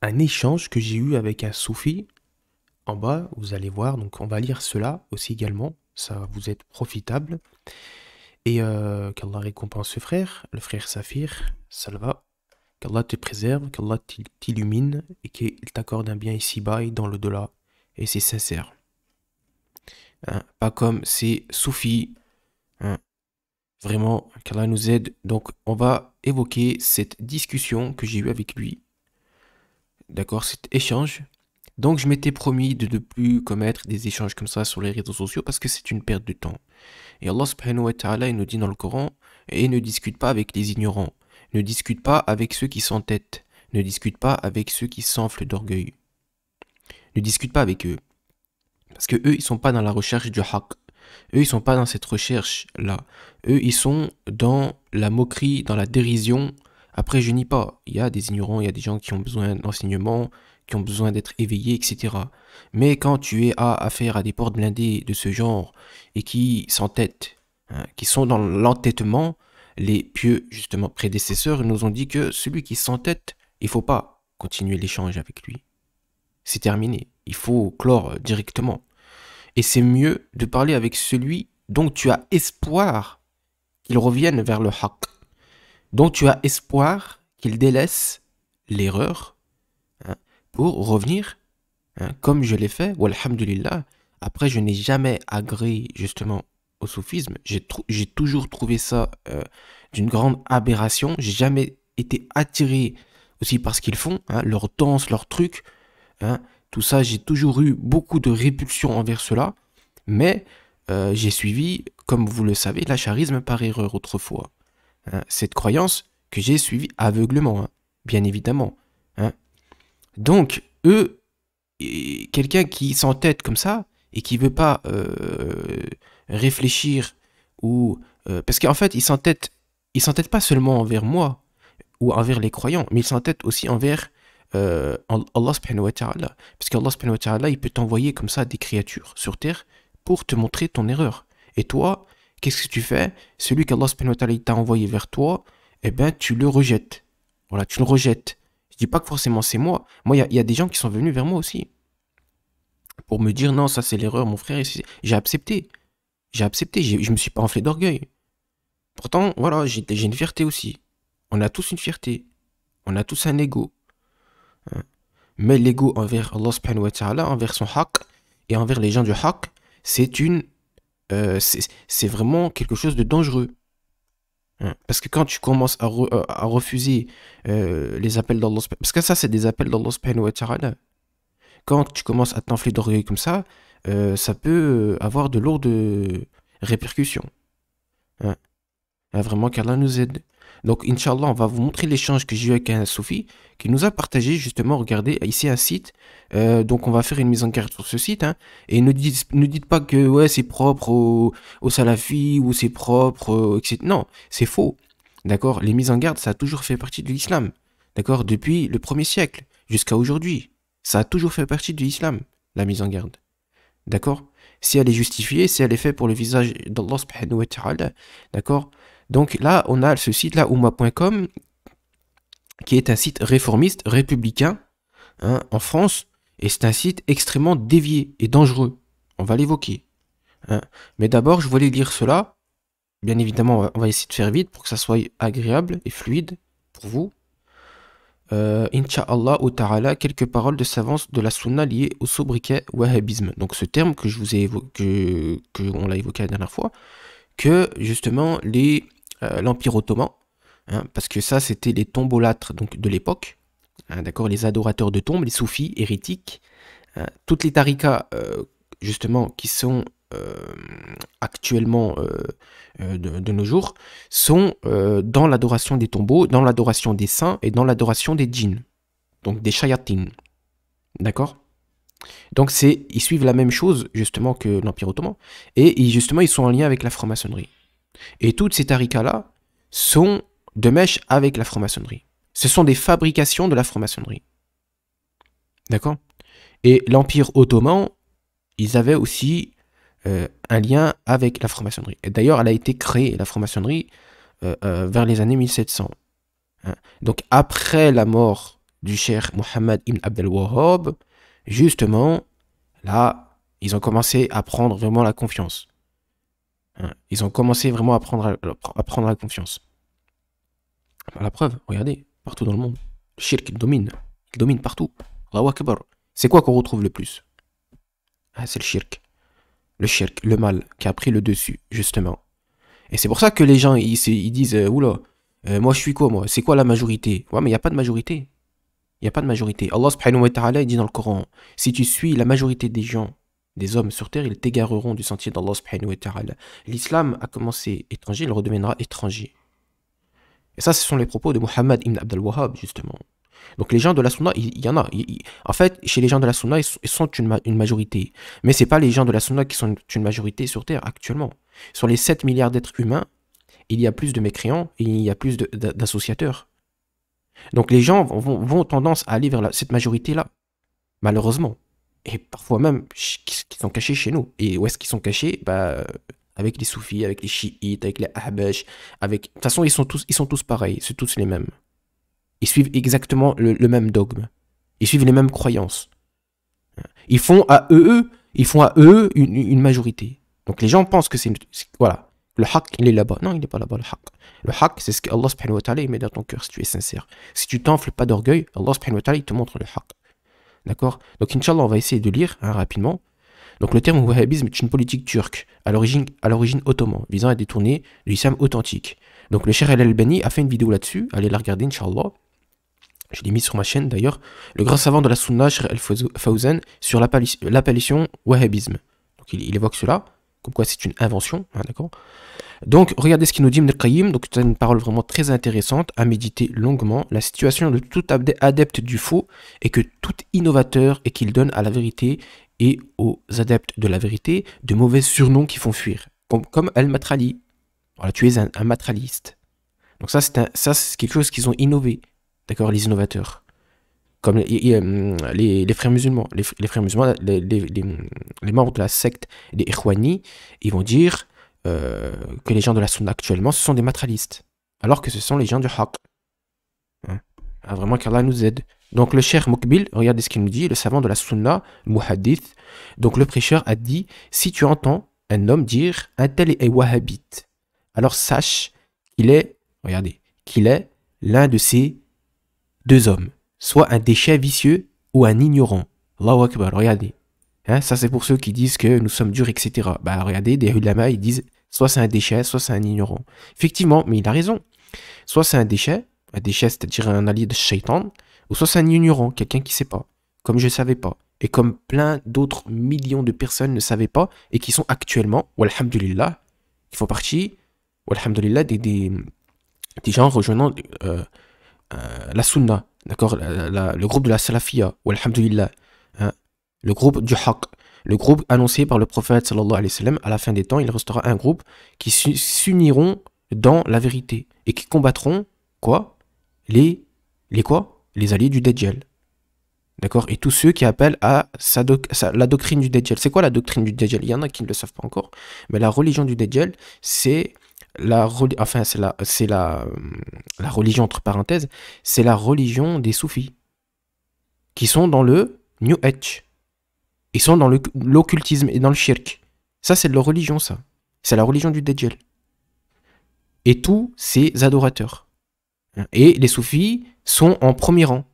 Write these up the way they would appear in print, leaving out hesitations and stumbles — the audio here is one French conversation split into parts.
un échange que j'ai eu avec un soufi. En bas, vous allez voir, donc on va lire cela aussi également, ça va vous être profitable. Et qu'Allah récompense ce frère, le frère Safir, Salva, qu'Allah te préserve, qu'Allah t'illumine et qu'il t'accorde un bien ici-bas et dans l'au-delà. Et c'est sincère. Hein. Pas comme ces soufis. Hein. Vraiment, qu'Allah nous aide. Donc, on va évoquer cette discussion que j'ai eue avec lui. D'accord, cet échange. Donc, je m'étais promis de ne plus commettre des échanges comme ça sur les réseaux sociaux parce que c'est une perte de temps. Et Allah subhanahu wa ta'ala, il nous dit dans le Coran, et ne discute pas avec les ignorants, ne discute pas avec ceux qui s'entêtent, ne discute pas avec ceux qui s'enflent d'orgueil. Ne discute pas avec eux. Parce que eux, ils sont pas dans la recherche du haqq. Eux, ils sont pas dans cette recherche-là. Eux, ils sont dans la moquerie, dans la dérision. Après, je nie pas. Il y a des ignorants, il y a des gens qui ont besoin d'enseignement, qui ont besoin d'être éveillés, etc. Mais quand tu es à affaire à des portes blindées de ce genre et qui s'entêtent, hein, qui sont dans l'entêtement, les pieux, justement, prédécesseurs nous ont dit que celui qui s'entête, il faut pas continuer l'échange avec lui. C'est terminé. Il faut clore directement. Et c'est mieux de parler avec celui dont tu as espoir qu'il revienne vers le haqq, dont tu as espoir qu'il délaisse l'erreur, hein, pour revenir, hein, comme je l'ai fait, walhamdulillah. Après, je n'ai jamais agréé justement au soufisme. J'ai toujours trouvé ça d'une grande aberration. J'ai jamais été attiré aussi par ce qu'ils font, hein, leur danse, leurs trucs. Hein, tout ça, j'ai toujours eu beaucoup de répulsion envers cela, mais j'ai suivi, comme vous le savez, l'acharisme par erreur autrefois. Hein, cette croyance que j'ai suivie aveuglement, hein, bien évidemment. Hein. Donc, eux, quelqu'un qui s'entête comme ça et qui veut pas réfléchir ou parce qu'en fait, ils s'entêtent pas seulement envers moi ou envers les croyants, mais ils s'entêtent aussi envers Allah subhanahu wa ta'ala. Parce qu'Allah subhanahu wa ta'ala, il peut t'envoyer comme ça des créatures sur terre pour te montrer ton erreur. Et toi, qu'est-ce que tu fais? Celui qu'Allah subhanahu wa ta'ala t'a envoyé vers toi, eh ben, tu le rejettes. Voilà, tu le rejettes. Je dis pas que forcément c'est moi. Moi, il y a des gens qui sont venus vers moi aussi pour me dire non, ça c'est l'erreur, mon frère. J'ai accepté. J'ai accepté. Je me suis pas enflé d'orgueil. Pourtant, voilà, j'ai une fierté aussi. On a tous une fierté. On a tous un ego. Hein. Mais l'ego envers Allah subhanahu wa ta'ala, envers son haqq et envers les gens du haqq, c'est c'est vraiment quelque chose de dangereux. Hein. Parce que quand tu commences à refuser les appels d'Allah, parce que ça c'est des appels d'Allah subhanahu wa ta'ala, quand tu commences à t'enfler d'orgueil comme ça peut avoir de lourdes répercussions. Hein. Ah, vraiment qu'Allah nous aide. Donc, Inch'Allah, on va vous montrer l'échange que j'ai eu avec un Soufi qui nous a partagé justement, regardez, ici un site. Donc, on va faire une mise en garde sur ce site. Hein, et ne dites pas que ouais, c'est propre aux salafis ou c'est propre, etc. Non, c'est faux. D'accord? Les mises en garde, ça a toujours fait partie de l'islam. D'accord? Depuis le 1er siècle jusqu'à aujourd'hui. Ça a toujours fait partie de l'islam, la mise en garde. D'accord? Si elle est justifiée, si elle est faite pour le visage d'Allah subhanahu wa ta'ala. D'accord? Donc là, on a ce site-là, oumma.com, qui est un site réformiste, républicain, hein, en France, et c'est un site extrêmement dévié et dangereux. On va l'évoquer. Hein. Mais d'abord, je voulais lire cela. Bien évidemment, on va essayer de faire vite pour que ça soit agréable et fluide pour vous. Inch'Allah ou ta'ala, quelques paroles de savance de la sunna liées au sobriquet wahhabisme. Donc ce terme que je vous ai évoqué, que on l'a évoqué la dernière fois, que justement l'Empire ottoman, hein, parce que ça c'était les tombolâtres donc, de l'époque, hein, d'accord, les adorateurs de tombes, les soufis, hérétiques, hein, toutes les tarikas justement qui sont actuellement de nos jours, sont dans l'adoration des tombeaux, dans l'adoration des saints et dans l'adoration des djinns, donc des shayatines, d'accord. Donc ils suivent la même chose justement que l'Empire ottoman, et justement ils sont en lien avec la franc-maçonnerie. Et toutes ces tarikas-là sont de mèche avec la franc-maçonnerie. Ce sont des fabrications de la franc-maçonnerie. D'accord? Et l'Empire ottoman, ils avaient aussi un lien avec la franc-maçonnerie. Et d'ailleurs, elle a été créée, la franc-maçonnerie, vers les années 1700. Hein. Donc après la mort du cheikh Mohammed ibn Abdel Wahhab, justement, là, ils ont commencé à prendre vraiment la confiance. Hein. Ils ont commencé vraiment à prendre la confiance. La preuve, regardez, partout dans le monde, le shirk il domine. Il domine partout. Allahu Akbar. C'est quoi qu'on retrouve le plus? Ah, c'est le shirk. Le shirk, le mal, qui a pris le dessus, justement. Et c'est pour ça que les gens, ils disent, oula, moi je suis quoi, moi? C'est quoi la majorité? Ouais, mais il n'y a pas de majorité. Il n'y a pas de majorité. Allah subhanahu wa ta'ala, il dit dans le Coran, si tu suis la majorité des gens, des hommes sur terre, ils t'égareront du sentier d'Allah subhanahu wa ta'ala. L'islam a commencé étranger, il redeviendra étranger. Et ça, ce sont les propos de Muhammad ibn Abdel Wahhab, justement. Donc les gens de la Sunna, il y en a. En fait, chez les gens de la Sunna, ils sont une majorité. Mais ce n'est pas les gens de la Sunna qui sont une majorité sur Terre actuellement. Sur les 7 milliards d'êtres humains, il y a plus de mécréants et il y a plus d'associateurs. Donc les gens vont tendance à aller vers cette majorité-là, malheureusement. Et parfois même, qui sont cachés chez nous. Et où est-ce qu'ils sont cachés? Avec les soufis, avec les chiites, avec les ahbash, avec... De toute façon, ils sont tous pareils, c'est tous les mêmes. Ils suivent exactement le même dogme. Ils suivent les mêmes croyances. Ils font à eux une majorité. Donc les gens pensent que voilà. Le haqq, il est là-bas. Non, il n'est pas là-bas, le haqq. Le haqq, c'est ce que Allah subhanahu wa ta'ala met dans ton cœur si tu es sincère. Si tu t'enfles pas d'orgueil, Allah subhanahu wa ta'ala, il te montre le haqq. D'accord? Donc, Inch'Allah, on va essayer de lire rapidement. Donc, le terme wahhabisme est une politique turque, à l'origine ottoman, visant à détourner de l'islam authentique. Donc, le Cheikh Al-Albani a fait une vidéo là-dessus. Allez la regarder, Inch'Allah. Je l'ai mis sur ma chaîne d'ailleurs. Le grand savant de la Sunna, Cheikh Al-Fawzan, sur l'appellation wahhabisme. Donc, il évoque cela, comme quoi c'est une invention. Hein, d'accord? Donc, regardez ce qu'il nous dit Ibn al-Qayyim. Donc, c'est une parole vraiment très intéressante à méditer longuement. La situation de tout adepte du faux est que tout innovateur est qu'il donne à la vérité et aux adeptes de la vérité de mauvais surnoms qui font fuir. Comme al-Matrali. Voilà, tu es un matraliste. Donc, ça, c'est quelque chose qu'ils ont innové. D'accord, les innovateurs. Comme les frères musulmans. Les frères musulmans, les membres de la secte des Ikhwani, ils vont dire que les gens de la Sunna actuellement, ce sont des matralistes. Alors que ce sont les gens du Haqq. Hein. Ah, vraiment qu'Allah nous aide. Donc le Cheikh Mukbil, regardez ce qu'il nous dit, le savant de la Sunna, le Muhaddith. Donc le prêcheur a dit, si tu entends un homme dire, un tel est wahhabite, alors sache qu'il est, regardez, qu'il est l'un de ces deux hommes. Soit un déchet vicieux ou un ignorant. Allahu Akbar, regardez. Hein, ça c'est pour ceux qui disent que nous sommes durs, etc. Bah regardez, des ulama, ils disent soit c'est un déchet, soit c'est un ignorant. Effectivement, mais il a raison. Soit c'est un déchet c'est-à-dire un allié de shaitan, ou soit c'est un ignorant, quelqu'un qui ne sait pas, comme je ne savais pas, et comme plein d'autres millions de personnes ne savaient pas, et qui sont actuellement, walhamdulillah, qui font partie, walhamdulillah, des gens rejoignant la sunna, d'accord, le groupe de la salafia, walhamdulillah, hein, le groupe du haqq, le groupe annoncé par le prophète sallallahu alayhi wa sallam, à la fin des temps, il restera un groupe qui s'uniront dans la vérité et qui combattront quoi? Les alliés du Dajjal. D'accord? Et tous ceux qui appellent à la doctrine du Dajjal. C'est quoi la doctrine du Dajjal? Il y en a qui ne le savent pas encore, mais la religion du Dajjal, c'est la religion entre parenthèses, c'est la religion des soufis qui sont dans le New Age. Ils sont dans l'occultisme et dans le shirk. Ça, c'est de leur religion, ça. C'est la religion du Dajjal. Et tous ces adorateurs. Et les soufis sont en premier rang.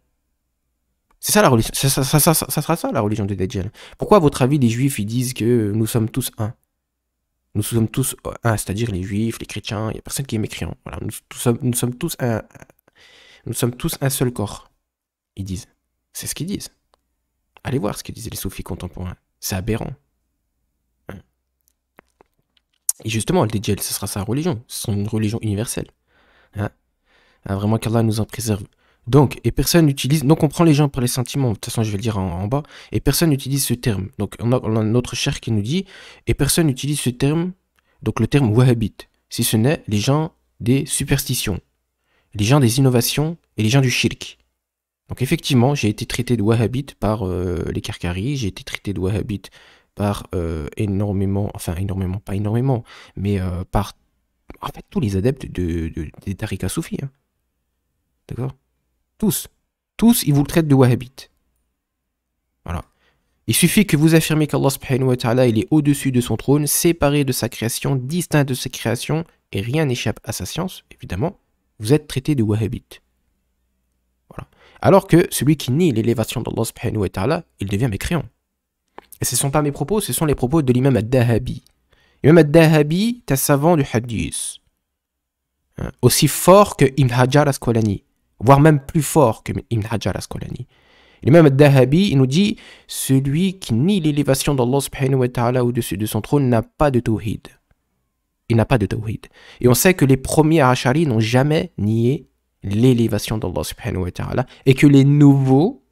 C'est ça la religion. Ça sera ça la religion du Dajjal. Pourquoi, à votre avis, les juifs ils disent que nous sommes tous un? Nous sommes tous un, c'est-à-dire les juifs, les chrétiens, il n'y a personne qui est mécréant. Voilà, nous sommes tous un seul corps. Ils disent. C'est ce qu'ils disent. Allez voir ce que disaient les soufis contemporains. C'est aberrant. Et justement, le Dajjal, ce sera sa religion. Ce sera une religion universelle. Hein? Vraiment qu'Allah nous en préserve. Donc, et personne n'utilise... Donc, on prend les gens par les sentiments. De toute façon, je vais le dire en bas. Et personne n'utilise ce terme. Donc, on a notre cheikh qui nous dit... Et personne n'utilise ce terme... Donc, le terme wahhabite. Si ce n'est les gens des superstitions. Les gens des innovations et les gens du shirk. Donc effectivement, j'ai été traité de wahhabite par les Karkaris, j'ai été traité de wahhabite par énormément, pas énormément, mais par en fait tous les adeptes des tariqas soufis. Hein. D'accord? Tous. tous, ils vous le traitent de wahhabite. Voilà. Il suffit que vous affirmez qu'Allah subhanahu wa ta'ala, il est au-dessus de son trône, séparé de sa création, distinct de sa création, et rien n'échappe à sa science, évidemment, vous êtes traité de wahhabite. Voilà. Alors que celui qui nie l'élévation d'Allah subhanahu wa ta'ala, il devient mécréant. Et ce ne sont pas mes propos, ce sont les propos de l'imam al-Dahabi. L'imam al-Dahabi est un savant du hadith, aussi fort que Ibn Hajar al-Asqalani, voire même plus fort que Ibn Hajar al-Asqalani. L'imam al-Dahabi, il nous dit, celui qui nie l'élévation d'Allah subhanahu wa ta'ala au-dessus de son trône n'a pas de tawhid. Il n'a pas de tawhid. Et on sait que les premiers Ash'ari n'ont jamais nié l'élévation d'Allah subhanahu wa ta'ala, et que les nouveaux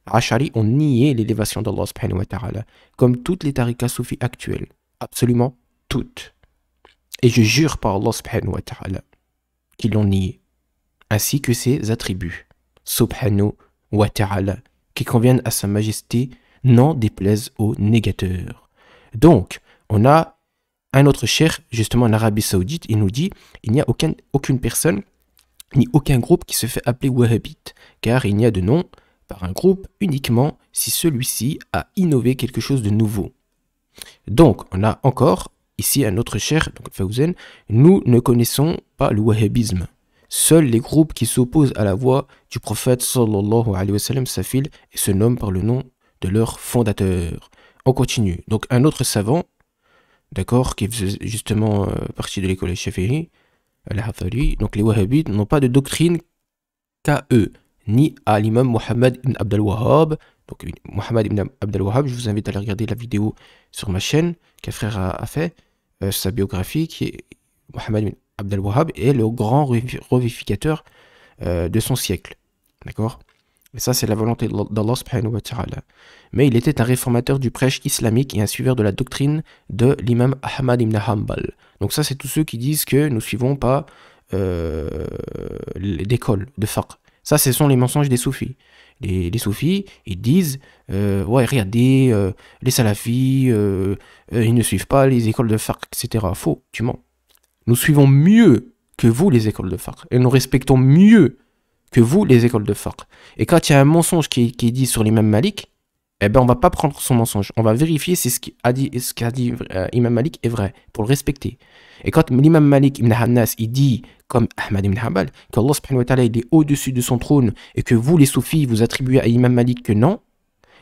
Ash'ari ont nié l'élévation d'Allah subhanahu wa ta'ala, comme toutes les tariqas soufis actuelles, absolument toutes. Et je jure par Allah subhanahu wa ta'ala qu'ils l'ont nié, ainsi que ses attributs, subhanahu wa ta'ala, qui conviennent à sa majesté, n'en déplaise aux négateurs. Donc, on a un autre cheikh, justement en Arabie Saoudite, il nous dit, il n'y a aucune personne, ni aucun groupe qui se fait appeler wahhabite, car il n'y a de nom par un groupe uniquement si celui-ci a innové quelque chose de nouveau. Donc, on a encore ici un autre cheikh, donc Fawzan, nous ne connaissons pas le wahhabisme. Seuls les groupes qui s'opposent à la voie du prophète sallallahu alayhi wa sallam s'affilent et se nomment par le nom de leur fondateur. On continue. Donc, un autre savant, d'accord, qui faisait justement partie de l'école Shafi'i, al-Hathari, donc les wahhabites n'ont pas de doctrine qu'à eux, ni à l'imam Mohammed ibn Abd al-Wahhab. Donc Mohammed ibn Abd al-Wahhab, je vous invite à aller regarder la vidéo sur ma chaîne qu'un frère a fait, sa biographie, qui est Mohammed ibn Abd al-Wahhab est le grand revivificateur de son siècle. D'accord? Et ça, c'est la volonté d'Allah subhanahu wa ta'ala. Mais il était un réformateur du prêche islamique et un suiveur de la doctrine de l'imam Ahmad ibn Hanbal. Donc ça, c'est tous ceux qui disent que nous ne suivons pas d'école, de fiqh. Ça, ce sont les mensonges des soufis. Les soufis, ils disent ouais, regardez, les salafis, ils ne suivent pas les écoles de fiqh, etc. Faux, tu mens. Nous suivons mieux que vous les écoles de fiqh. Et nous respectons mieux que vous les écoles de fiqh. Et quand il y a un mensonge qui est dit sur l'imam Malik, eh ben on va pas prendre son mensonge. On va vérifier si ce qu'a dit Imam Malik est vrai, pour le respecter. Et quand l'imam Malik ibn Hannas, il dit, comme Ahmad ibn Hanbal, qu'Allah subhanahu wa ta'ala il est au-dessus de son trône, et que vous les soufis, vous attribuez à Imam Malik que non,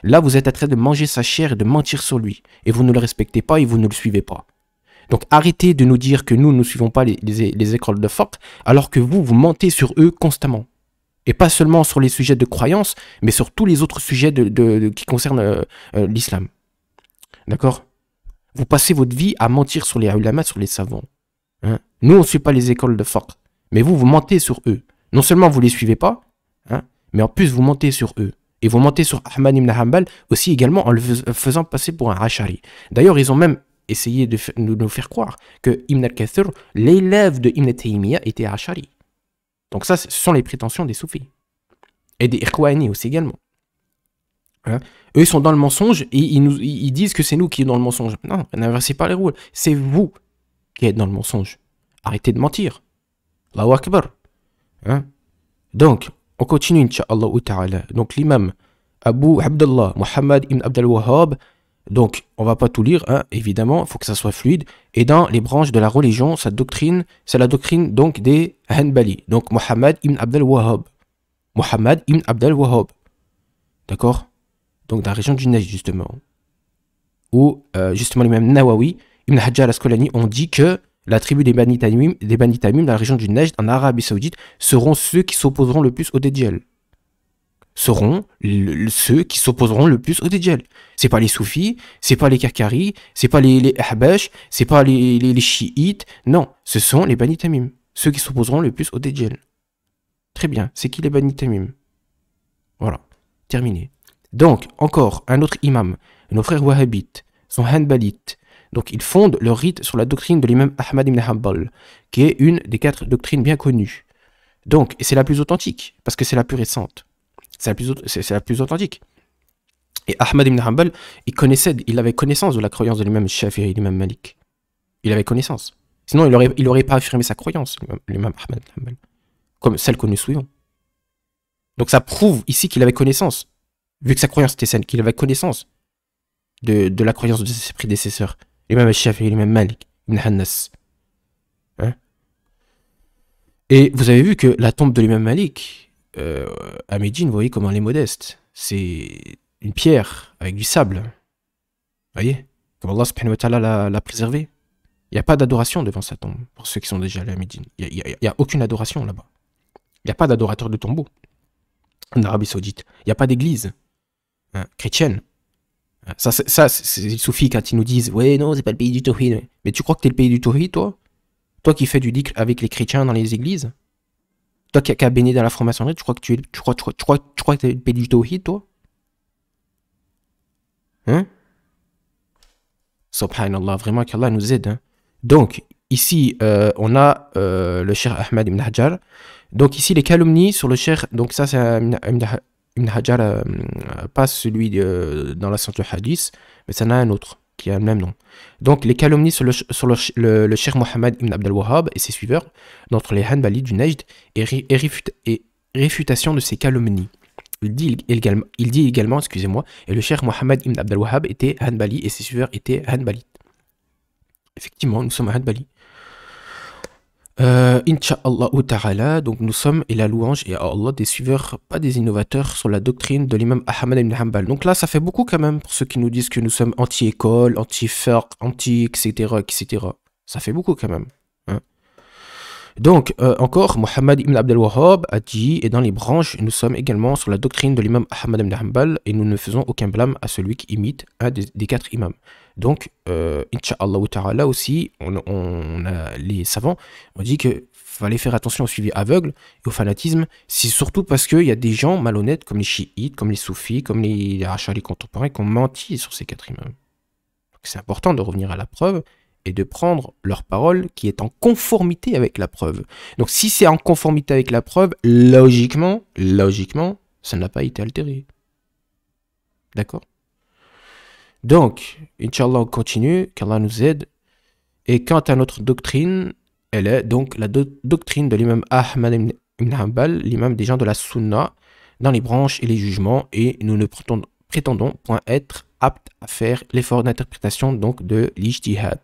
là vous êtes en train de manger sa chair et de mentir sur lui. Et vous ne le respectez pas et vous ne le suivez pas. Donc arrêtez de nous dire que nous ne suivons pas les écoles de fiqh, alors que vous mentez sur eux constamment. Et pas seulement sur les sujets de croyance, mais sur tous les autres sujets qui concernent l'islam. D'accord? Vous passez votre vie à mentir sur les ulama, sur les savants. Hein? Nous, on ne suit pas les écoles de fiqh. Mais vous mentez sur eux. Non seulement vous ne les suivez pas, hein, mais en plus vous mentez sur eux. Et vous mentez sur Ahmad ibn Hanbal aussi également en le faisant passer pour un Ash'ari. D'ailleurs, ils ont même essayé de nous faire croire que Ibn al-Kathir, l'élève de Ibn Taymiyyah, était Ash'ari. Donc ça, ce sont les prétentions des soufis. Et des Ikhwani aussi également. Hein? Eux, ils sont dans le mensonge et ils disent que c'est nous qui sommes dans le mensonge. Non, n'inversez pas les rôles. C'est vous qui êtes dans le mensonge. Arrêtez de mentir. Allahu Akbar. Hein? Donc, on continue, Inch'Allah ta'ala. Donc, l'imam Abu Abdullah Muhammad ibn Abd al-Wahhab. Donc, on va pas tout lire, hein, évidemment, il faut que ça soit fluide. Et dans les branches de la religion, sa doctrine, c'est la doctrine donc des Hanbali. Donc, Muhammad ibn Abd al-Wahhab. Muhammad ibn Abd al-Wahhab. D'accord? Donc, dans la région du Najd, justement. Où, justement, l'imam Nawawi, Ibn Hajar al-Asqalani ont dit que la tribu des Bani Tamim dans la région du Najd, en Arabie Saoudite, seront ceux qui s'opposeront le plus au Dajjal. Seront ceux qui s'opposeront le plus au Dajjal. C'est pas les soufis, c'est pas les Karkaris, c'est pas les Ahbash, c'est pas les chiites. Non, ce sont les Bani Tamim, ceux qui s'opposeront le plus au Dajjal. Très bien, c'est qui les Bani Tamim? Voilà, terminé. Donc, encore un autre imam, nos frères wahhabites, sont hanbalites. Donc, ils fondent leur rite sur la doctrine de l'imam Ahmad ibn Hanbal, qui est une des 4 doctrines bien connues. Donc, et c'est la plus authentique, parce que c'est la plus récente. C'est la plus authentique. Et Ahmad ibn Hanbal, il avait connaissance de la croyance de l'imam Shafi'i et l'imam Malik. Il avait connaissance. Sinon, il aurait pas affirmé sa croyance, l'imam Ahmad ibn Hanbal, comme celle que nous suivons. Donc ça prouve ici qu'il avait connaissance, vu que sa croyance était saine, qu'il avait connaissance de la croyance de ses prédécesseurs. L'imam al-Shafi'i, l'imam Malik, Ibn Hannas. Hein. Et vous avez vu que la tombe de l'imam Malik, à Médine, vous voyez comment elle est modeste. C'est une pierre avec du sable. Vous voyez? Comme Allah subhanahu wa ta'ala l'a préservé. Il n'y a pas d'adoration devant sa tombe, pour ceux qui sont déjà allés à Médine. Il n'y a aucune adoration là-bas. Il n'y a pas d'adorateur de tombeau en Arabie Saoudite. Il n'y a pas d'église chrétienne. Ça, c'est les soufis quand ils nous disent « Ouais, non, c'est pas le pays du tawhid. » Mais tu crois que t'es le pays du tawhid, toi? Toi qui fais du dhikr avec les chrétiens dans les églises? Toi qui as baigné dans la franc-maçonnerie, tu crois que t'es le pays du tawhid, toi? Hein? Subhanallah, vraiment qu'Allah nous aide. Hein. Donc, ici, on a le cheikh Ahmed ibn Hajar. Donc, ici, les calomnies sur le cheikh, donc ça, c'est Ibn Hajar, pas celui dans la science du hadith, mais ça en a un autre qui a le même nom. Donc, les calomnies sur le cheikh Mohammed ibn Abd al-Wahhab et ses suiveurs, d'entre les Hanbali du Najd, et réfutation de ces calomnies. Il dit également, excusez-moi, et le cheikh Mohammed ibn Abd al-Wahhab était Hanbali et ses suiveurs étaient Hanbalites. Effectivement, nous sommes Hanbali. Inch'Allah ta'ala, donc nous sommes, et la louange et à Allah, des suiveurs, pas des innovateurs, sur la doctrine de l'imam Ahmad ibn Hanbal. Donc là, ça fait beaucoup quand même, pour ceux qui nous disent que nous sommes anti-école, anti-fiqh, etc., etc. Ça fait beaucoup quand même. Hein. Donc, encore, Mohammed ibn Abd al-Wahhab a dit, et dans les branches, nous sommes également sur la doctrine de l'imam Ahmad ibn Hanbal, et nous ne faisons aucun blâme à celui qui imite un des 4 imams. Donc, Inch'Allah ta'ala aussi, les savants ont dit qu'il fallait faire attention au suivi aveugle et au fanatisme. C'est surtout parce qu'il y a des gens malhonnêtes comme les chiites, comme les soufis, comme les ash'ari contemporains qui ont menti sur ces 4 imams. C'est important de revenir à la preuve et de prendre leur parole qui est en conformité avec la preuve. Donc, si c'est en conformité avec la preuve, logiquement, ça n'a pas été altéré. D'accord ? Donc, Inch'Allah, on continue, qu'Allah nous aide. Et quant à notre doctrine, elle est donc la doctrine de l'imam Ahmad ibn Hanbal, l'imam des gens de la Sunna, dans les branches et les jugements, et nous ne prétendons point être aptes à faire l'effort d'interprétation donc de l'ijtihad.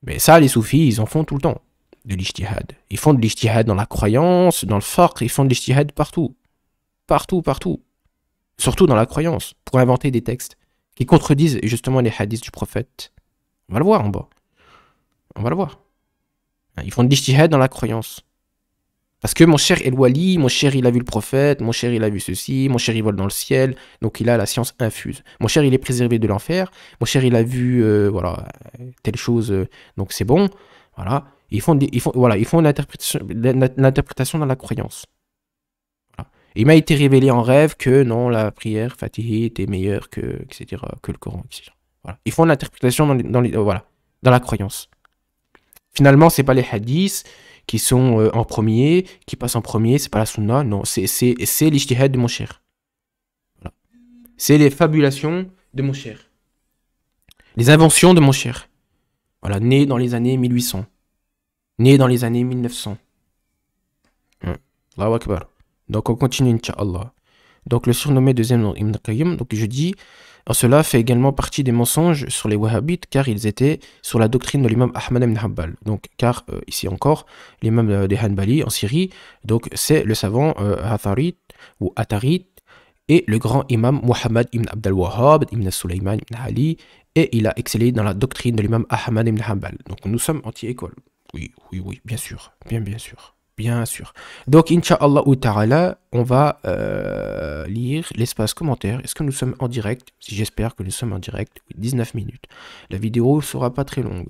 Mais ça, les soufis, ils en font tout le temps, de l'ijtihad. Ils font de l'ijtihad dans la croyance, dans le fiqh, ils font de l'ijtihad partout. Partout. Surtout dans la croyance, pour inventer des textes qui contredisent justement les hadiths du prophète. On va le voir en bas. On va le voir. Ils font de l'ijtihad dans la croyance. Parce que mon cher est le wali, mon cher il a vu le prophète, mon cher il a vu ceci, mon cher il vole dans le ciel, donc il a la science infuse. Mon cher il est préservé de l'enfer, mon cher il a vu voilà, telle chose, donc c'est bon. Voilà. Ils font l'interprétation dans la croyance. Il m'a été révélé en rêve que non, la prière Fatihi était meilleure que, etc., que le Coran, etc. Voilà. Ils font l'interprétation dans la croyance. Finalement, c'est pas les hadiths qui sont en premier, qui passent en premier, c'est pas la sunna, non, c'est l'ijtihad de mon cher. Voilà. C'est les fabulations de mon cher. Les inventions de mon cher. Voilà, né dans les années 1800. Né dans les années 1900. Allahu Akbar. Donc on continue, Inch'Allah. Donc le surnommé deuxième nom Ibn Qayyim, donc je dis, en cela fait également partie des mensonges sur les wahhabites, car ils étaient sur la doctrine de l'imam Ahmad ibn Hanbal. Donc, car ici encore, l'imam des Hanbali en Syrie, donc c'est le savant Hatharit ou Atharit, et le grand imam Muhammad ibn Abd al-Wahhab, ibn Sulayman ibn Ali, et il a excellé dans la doctrine de l'imam Ahmad ibn Hanbal. Donc nous sommes anti-école. Oui, bien sûr, bien sûr. Bien sûr. Donc, Inch'Allah ta'ala, on va lire l'espace commentaire. Est-ce que nous sommes en direct? Si j'espère que nous sommes en direct, 19 minutes. La vidéo ne sera pas très longue.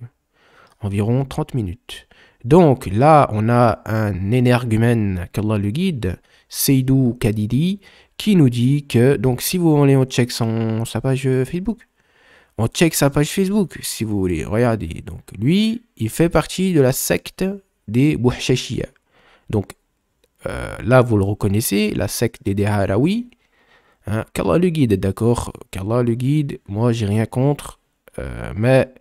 Environ 30 minutes. Donc, là, on a un énergumène, qu'Allah le guide, Seydou Kadidi, qui nous dit que, donc, si vous voulez, on check sa page Facebook. On check sa page Facebook, si vous voulez. Regardez. Donc, lui, il fait partie de la secte des Bouhchachia. Donc, là, vous le reconnaissez, la secte des Deharawi. Hein, qu'Allah le guide, d'accord? Qu'Allah le guide, moi, j'ai rien contre. Mais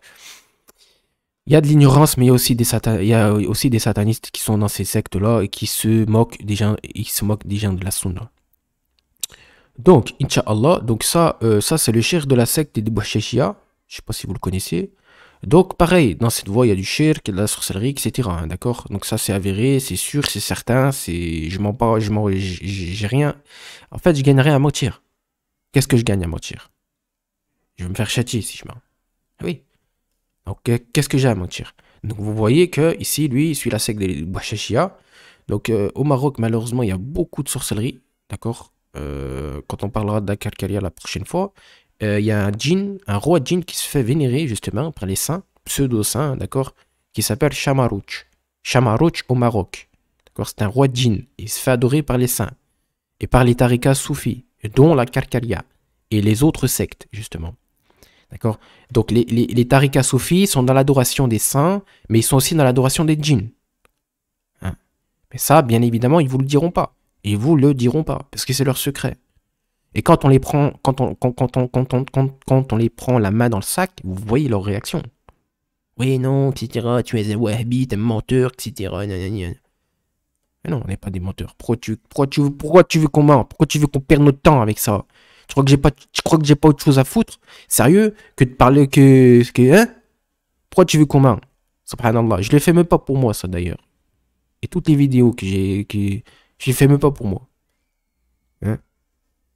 Il y a de l'ignorance, mais il y a aussi des satanistes qui sont dans ces sectes-là et qui se moquent des gens, de la sunna. Donc, Inch'Allah, donc ça c'est le shirk de la secte des Bouchachia. Je sais pas si vous le connaissez. Donc, pareil, dans cette voie, il y a du shirk, il y a de la sorcellerie, etc. Hein, d'accord? Donc ça c'est avéré, c'est sûr, c'est certain, je mens pas, j'ai rien. En fait, je gagne rien à mentir. Qu'est-ce que je gagne à mentir? Je vais me faire châtier si je mens. Oui. Donc, qu'est-ce que j'ai à mentir? Donc, vous voyez que ici, lui, il suit la secte des Bouchachia. Donc, au Maroc, malheureusement, il y a beaucoup de sorcellerie. D'accord? Quand on parlera d'Akarkaria la prochaine fois, il y a un djinn, un roi djinn qui se fait vénérer justement par les saints, pseudo-saints, d'accord? Qui s'appelle Chamarouch. Chamarouch au Maroc. D'accord? C'est un roi djinn. Il se fait adorer par les saints et par les tarikas soufis, dont la Karkaria et les autres sectes, justement. D'accord? Donc les tarikas soufis sont dans l'adoration des saints, mais ils sont aussi dans l'adoration des djinns. Hein? Mais ça, bien évidemment, ils vous le diront pas. Ils vous le diront pas, parce que c'est leur secret. Et quand on les prend, quand on les prend la main dans le sac, vous voyez leur réaction. Oui, non, etc. Tu es un wahhabi, t'es un menteur, etc. Mais non, on n'est pas des menteurs. Pourquoi tu veux qu'on ment? Pourquoi tu veux qu'on perde notre temps avec ça? Tu crois que j'ai pas autre chose à foutre? Sérieux? Que de parler hein? Pourquoi tu veux qu'on ment? Subhanallah. Je l'ai fait même pas pour moi, ça d'ailleurs. Et toutes les vidéos je les fais même pas pour moi. Hein?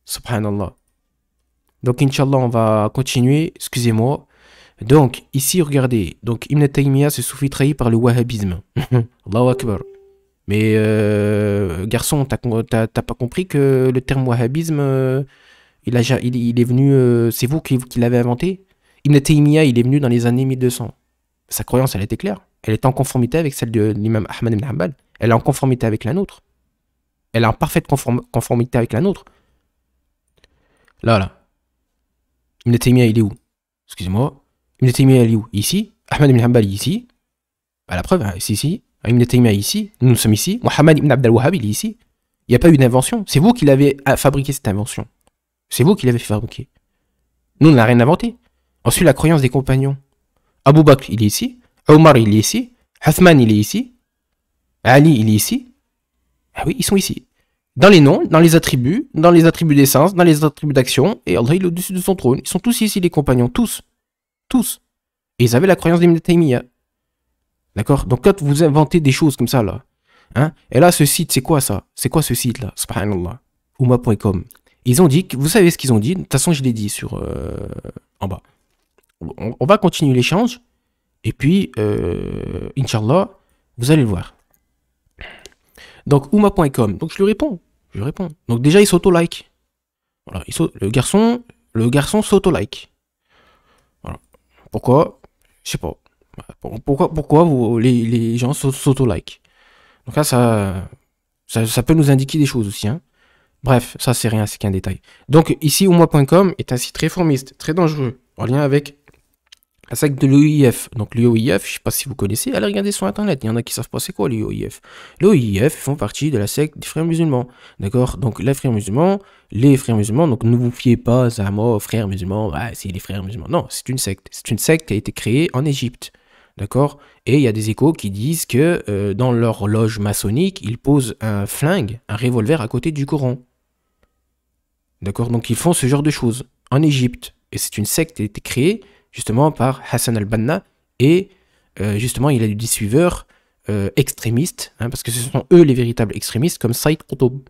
Subhanallah. Donc, Inch'Allah, on va continuer. Excusez-moi. Donc, ici, regardez. Donc, Ibn Taymiyyah se souffle trahi par le wahhabisme. Allahu Akbar. Mais, garçon, t'as pas compris que le terme wahhabisme, il est venu, c'est vous qui l'avez inventé? Ibn Taymiyyah, il est venu dans les années 1200. Sa croyance, elle était claire. Elle est en conformité avec celle de l'imam Ahmad ibn Hanbal. Elle est en conformité avec la nôtre. Elle est en parfaite conformité avec la nôtre. Là. Ibn Taymiyyah, il est où? Excusez-moi. Ibn Taymiyyah, il est où? Ici. Ahmad ibn Hanbal, ici. Bah, la preuve, ici. Ibn Taymiyyah, ici. Nous sommes ici. Mohammed ibn Abd al-Wahhab, il est ici. Il n'y a pas eu d'invention. C'est vous qui l'avez fabriqué, cette invention. C'est vous qui l'avez fabriqué. Nous, on n'a rien inventé. On suit la croyance des compagnons. Abu Bakr, il est ici. Omar, il est ici. Uthman, il est ici. Ali, il est ici. Ah oui, ils sont ici. Dans les noms, dans les attributs d'essence, dans les attributs d'action, et Allah, il est au-dessus de son trône. Ils sont tous ici, les compagnons, tous. Tous. Et ils avaient la croyance d'Ibn Taymiyyah. D'accord? Donc quand vous inventez des choses comme ça, là, hein, et là, ce site, c'est quoi ça? C'est quoi ce site-là? Subhanallah. Ouma.com. Ils ont dit, vous savez ce qu'ils ont dit? De toute façon, je l'ai dit en bas. On va continuer l'échange, et puis, Inch'Allah, vous allez le voir. Donc, Ouma.com. Donc, je lui réponds. Donc, déjà, il s'auto-like. Voilà. Le garçon s'auto-like. Voilà. Pourquoi? Je sais pas. Pourquoi les gens s'auto-like? Donc là, ça peut nous indiquer des choses aussi. Hein. Bref, ça, c'est rien, c'est qu'un détail. Donc, ici, Ouma.com est un site réformiste, très dangereux, en lien avec la secte de l'OIF. Donc l'OIF, je sais pas si vous connaissez, allez regarder sur internet, il y en a qui savent pas c'est quoi l'OIF. L'OIF font partie de la secte des frères musulmans. D'accord? Donc les frères musulmans, donc ne vous fiez pas à moi, frères musulmans, c'est les frères musulmans. Non, c'est une secte. C'est une secte qui a été créée en Égypte. D'accord? Et il y a des échos qui disent que dans leur loge maçonnique, ils posent un flingue, un revolver à côté du Coran. D'accord? Donc ils font ce genre de choses en Égypte. Et c'est une secte qui a été créée justement par Hassan al-Banna, et justement il a eu des suiveurs extrémistes, hein, parce que ce sont eux les véritables extrémistes, comme Saïd Qutb,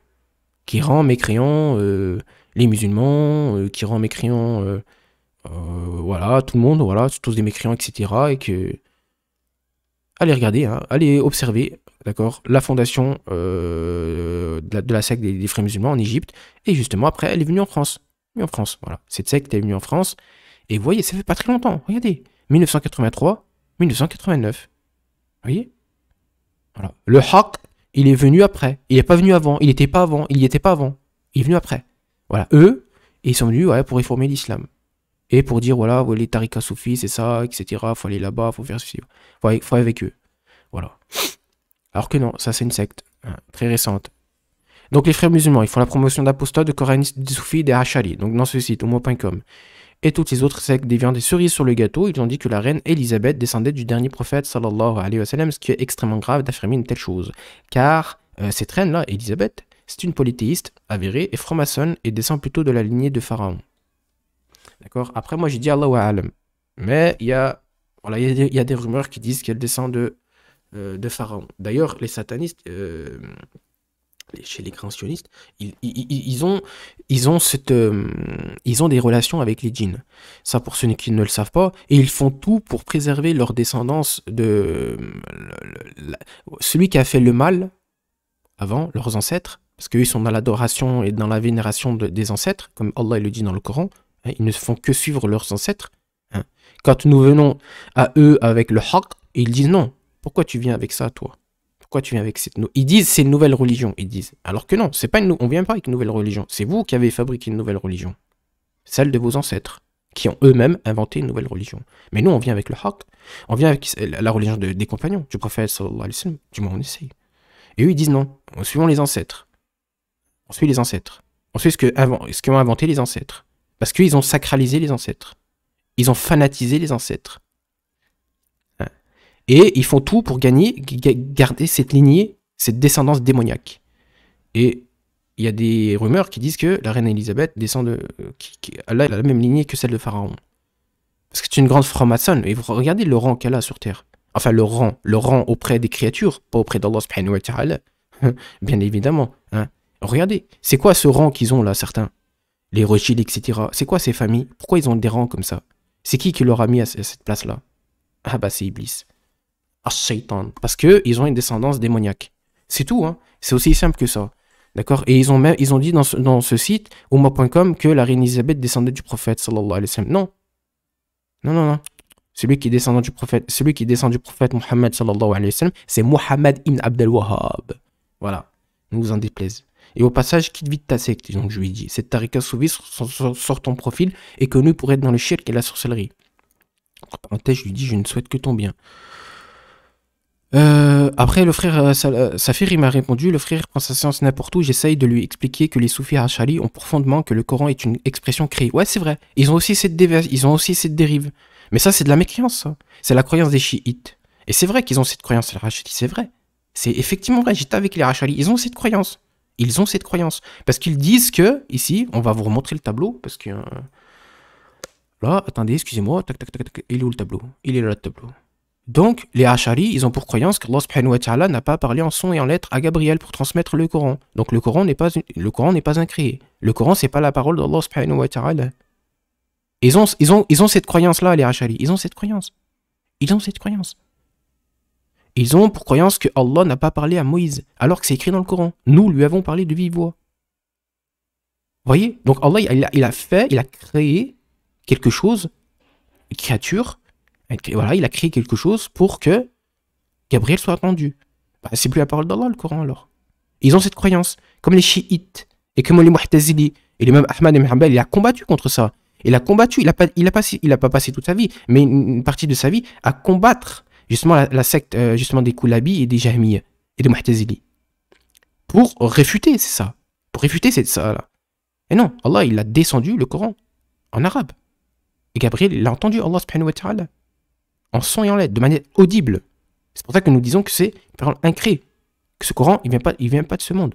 qui rend mécréants les musulmans, qui rend mécréants voilà, tout le monde, voilà, c'est tous des mécréants, etc. Et que... Allez regarder, hein, allez observer, d'accord, la fondation de la secte des frères musulmans en Égypte, et justement après elle est venue en France. Voilà, cette secte est venue en France. Et vous voyez, ça fait pas très longtemps. Regardez. 1983, 1989. Vous voyez? Voilà. Le Haqq, il est venu après. Il n'est pas venu avant. Il n'était pas avant. Il n'y était pas avant. Il est venu après. Voilà. Eux, ils sont venus pour réformer l'islam. Et pour dire, voilà, les tarikas soufis, c'est ça, etc. Il faut aller là-bas, il faut faire ceci. Il faut avec eux. Voilà. Alors que non, ça c'est une secte. Hein, très récente. Donc les frères musulmans, ils font la promotion d'apostats, de coranistes, des soufis, des hachari. Donc dans ce site, homo.com. et toutes les autres sectes déviantes des cerises sur le gâteau, ils ont dit que la reine Élisabeth descendait du dernier prophète, sallallahu alayhi wa sallam, ce qui est extrêmement grave d'affirmer une telle chose. Car cette reine-là, Élisabeth, c'est une polythéiste avérée et franc-maçonne et descend plutôt de la lignée de Pharaon. D'accord. Après, moi, j'ai dit Allahu a'lam. Mais il y a des rumeurs qui disent qu'elle descend de Pharaon. D'ailleurs, les satanistes, chez les créationnistes, ils ont des relations avec les djinns. Ça, pour ceux qui ne le savent pas, et ils font tout pour préserver leur descendance de celui qui a fait le mal avant, leurs ancêtres, parce qu'eux, ils sont dans l'adoration et dans la vénération des ancêtres, comme Allah le dit dans le Coran, hein, ils ne font que suivre leurs ancêtres. Hein. Quand nous venons à eux avec le haqq, ils disent non, pourquoi tu viens avec ça, toi? Pourquoi tu viens avec cette... Ils disent c'est une nouvelle religion, ils disent. Alors que non, c'est pas on vient pas avec une nouvelle religion. C'est vous qui avez fabriqué une nouvelle religion. Celle de vos ancêtres, qui ont eux-mêmes inventé une nouvelle religion. Mais nous, on vient avec le haqq. On vient avec la religion des compagnons, du prophète, sallallahu alayhi wa sallam. Du moins, on essaye. Et eux, ils disent non, suivons les ancêtres. On suit les ancêtres. On suit ce qu'ont inventé les ancêtres. Parce qu'ils ont sacralisé les ancêtres. Ils ont fanatisé les ancêtres. Et ils font tout pour garder cette lignée, cette descendance démoniaque. Et il y a des rumeurs qui disent que la reine Élisabeth descend elle a la même lignée que celle de Pharaon. Parce que c'est une grande franc-maçonne. Et vous regardez le rang qu'elle a sur Terre. Enfin, le rang auprès des créatures, pas auprès d'Allah subhanahu wa ta'ala. Bien évidemment. Hein. Regardez, c'est quoi ce rang qu'ils ont là, certains? Les Rothschild, etc. C'est quoi ces familles? Pourquoi ils ont des rangs comme ça? C'est qui leur a mis à cette place-là? Ah bah c'est Iblis. Ash-Shaytan. Parce qu'ils ont une descendance démoniaque. C'est tout, hein. C'est aussi simple que ça. D'accord? Et ils ont dit dans ce site, Oumma.com, que la reine Elisabeth descendait du prophète, sallallahu alayhi wa sallam. Non. Non. Celui qui descend du prophète Mohammed, sallallahu alayhi wa sallam, c'est Mohammed ibn Abdel Wahhab. Voilà. Ne vous en déplaise. Et au passage, quitte vite ta secte, donc je lui dis. Cette tariqa soufiste sur ton profil est connue pour être dans le shirk et la sorcellerie. En parenthèse, je lui dis, je ne souhaite que ton bien. Après, le frère Safir, il m'a répondu, le frère prend sa séance n'importe où, j'essaye de lui expliquer que les soufis Ash'ari ont pour fondement que le Coran est une expression créée. Ouais, c'est vrai, ils ont aussi cette dérive. Mais ça, c'est de la mécréance, ça. C'est la croyance des chiites. Et c'est vrai qu'ils ont cette croyance, les Ash'ari, c'est vrai. C'est effectivement vrai, j'étais avec les Ash'ari, ils ont cette croyance. Parce qu'ils disent que, ici, on va vous remontrer le tableau, parce que... là, attendez, excusez-moi, tac, il est où le tableau? Il est là, le tableau. Donc, les Ash'ari, ils ont pour croyance qu'Allah subhanahu wa ta'ala n'a pas parlé en son et en lettres à Gabriel pour transmettre le Coran. Donc, le Coran n'est pas incréé. Le Coran, c'est pas la parole d'Allah subhanahu wa ta'ala. Ils ont cette croyance-là, les Ash'ari. Ils ont cette croyance. Ils ont pour croyance que Allah n'a pas parlé à Moïse, alors que c'est écrit dans le Coran. Nous lui avons parlé de vive voix. Vous voyez? Donc, Allah, il a créé quelque chose, une créature. Voilà, il a créé quelque chose pour que Gabriel soit entendu. Bah, c'est plus la parole d'Allah, le Coran, alors. Ils ont cette croyance. Comme les chiites, et comme les mu'tazili, et l'imam Ahmad ibn Hanbal, il a combattu contre ça. Il a combattu, il a pas passé toute sa vie, mais une partie de sa vie à combattre, justement, la secte, justement, des Koulabi et des Jahmiyyah, et des mu'tazili. Pour réfuter, c'est ça. Pour réfuter, c'est ça, là. Et non, Allah, il a descendu le Coran, en arabe. Et Gabriel, il a entendu Allah subhanahu wa ta'ala. En son et en lettres, de manière audible. C'est pour ça que nous disons que c'est une parole incréée. Que ce Coran, il vient pas de ce monde.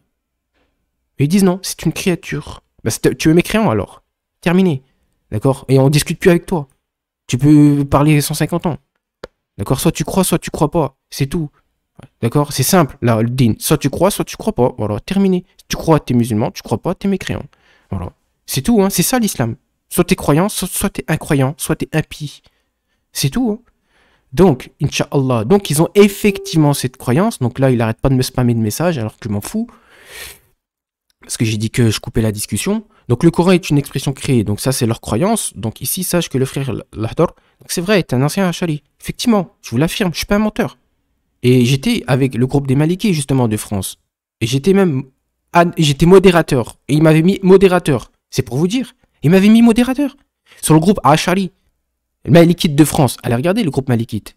Et ils disent non, c'est une créature. Bah, tu es mécréant alors. Terminé. D'accord? Et on discute plus avec toi. Tu peux parler 150 ans. D'accord? Soit tu crois pas. C'est tout. D'accord? C'est simple, là, le din. Soit tu crois pas. Voilà, terminé. Si tu crois, t'es musulman. Tu crois pas, t'es mécréant. Voilà. C'est tout, hein. C'est ça l'islam. Soit t'es croyant, soit t'es incroyant, soit t'es impie. C'est tout, hein. Donc, Inch'Allah, donc ils ont effectivement cette croyance. Donc là, il arrête pas de me spammer de messages alors que je m'en fous. Parce que j'ai dit que je coupais la discussion. Donc le Coran est une expression créée. Donc ça, c'est leur croyance. Donc ici, sache que le frère Lahdar, donc c'est vrai, est un ancien Ash'ari. Effectivement, je vous l'affirme, je suis pas un menteur. Et j'étais avec le groupe des Malikis, justement, de France. Et j'étais modérateur. Et il m'avait mis modérateur. C'est pour vous dire. Il m'avait mis modérateur. Sur le groupe Ash'ari. Le Malikite de France. Allez regarder le groupe Malikite.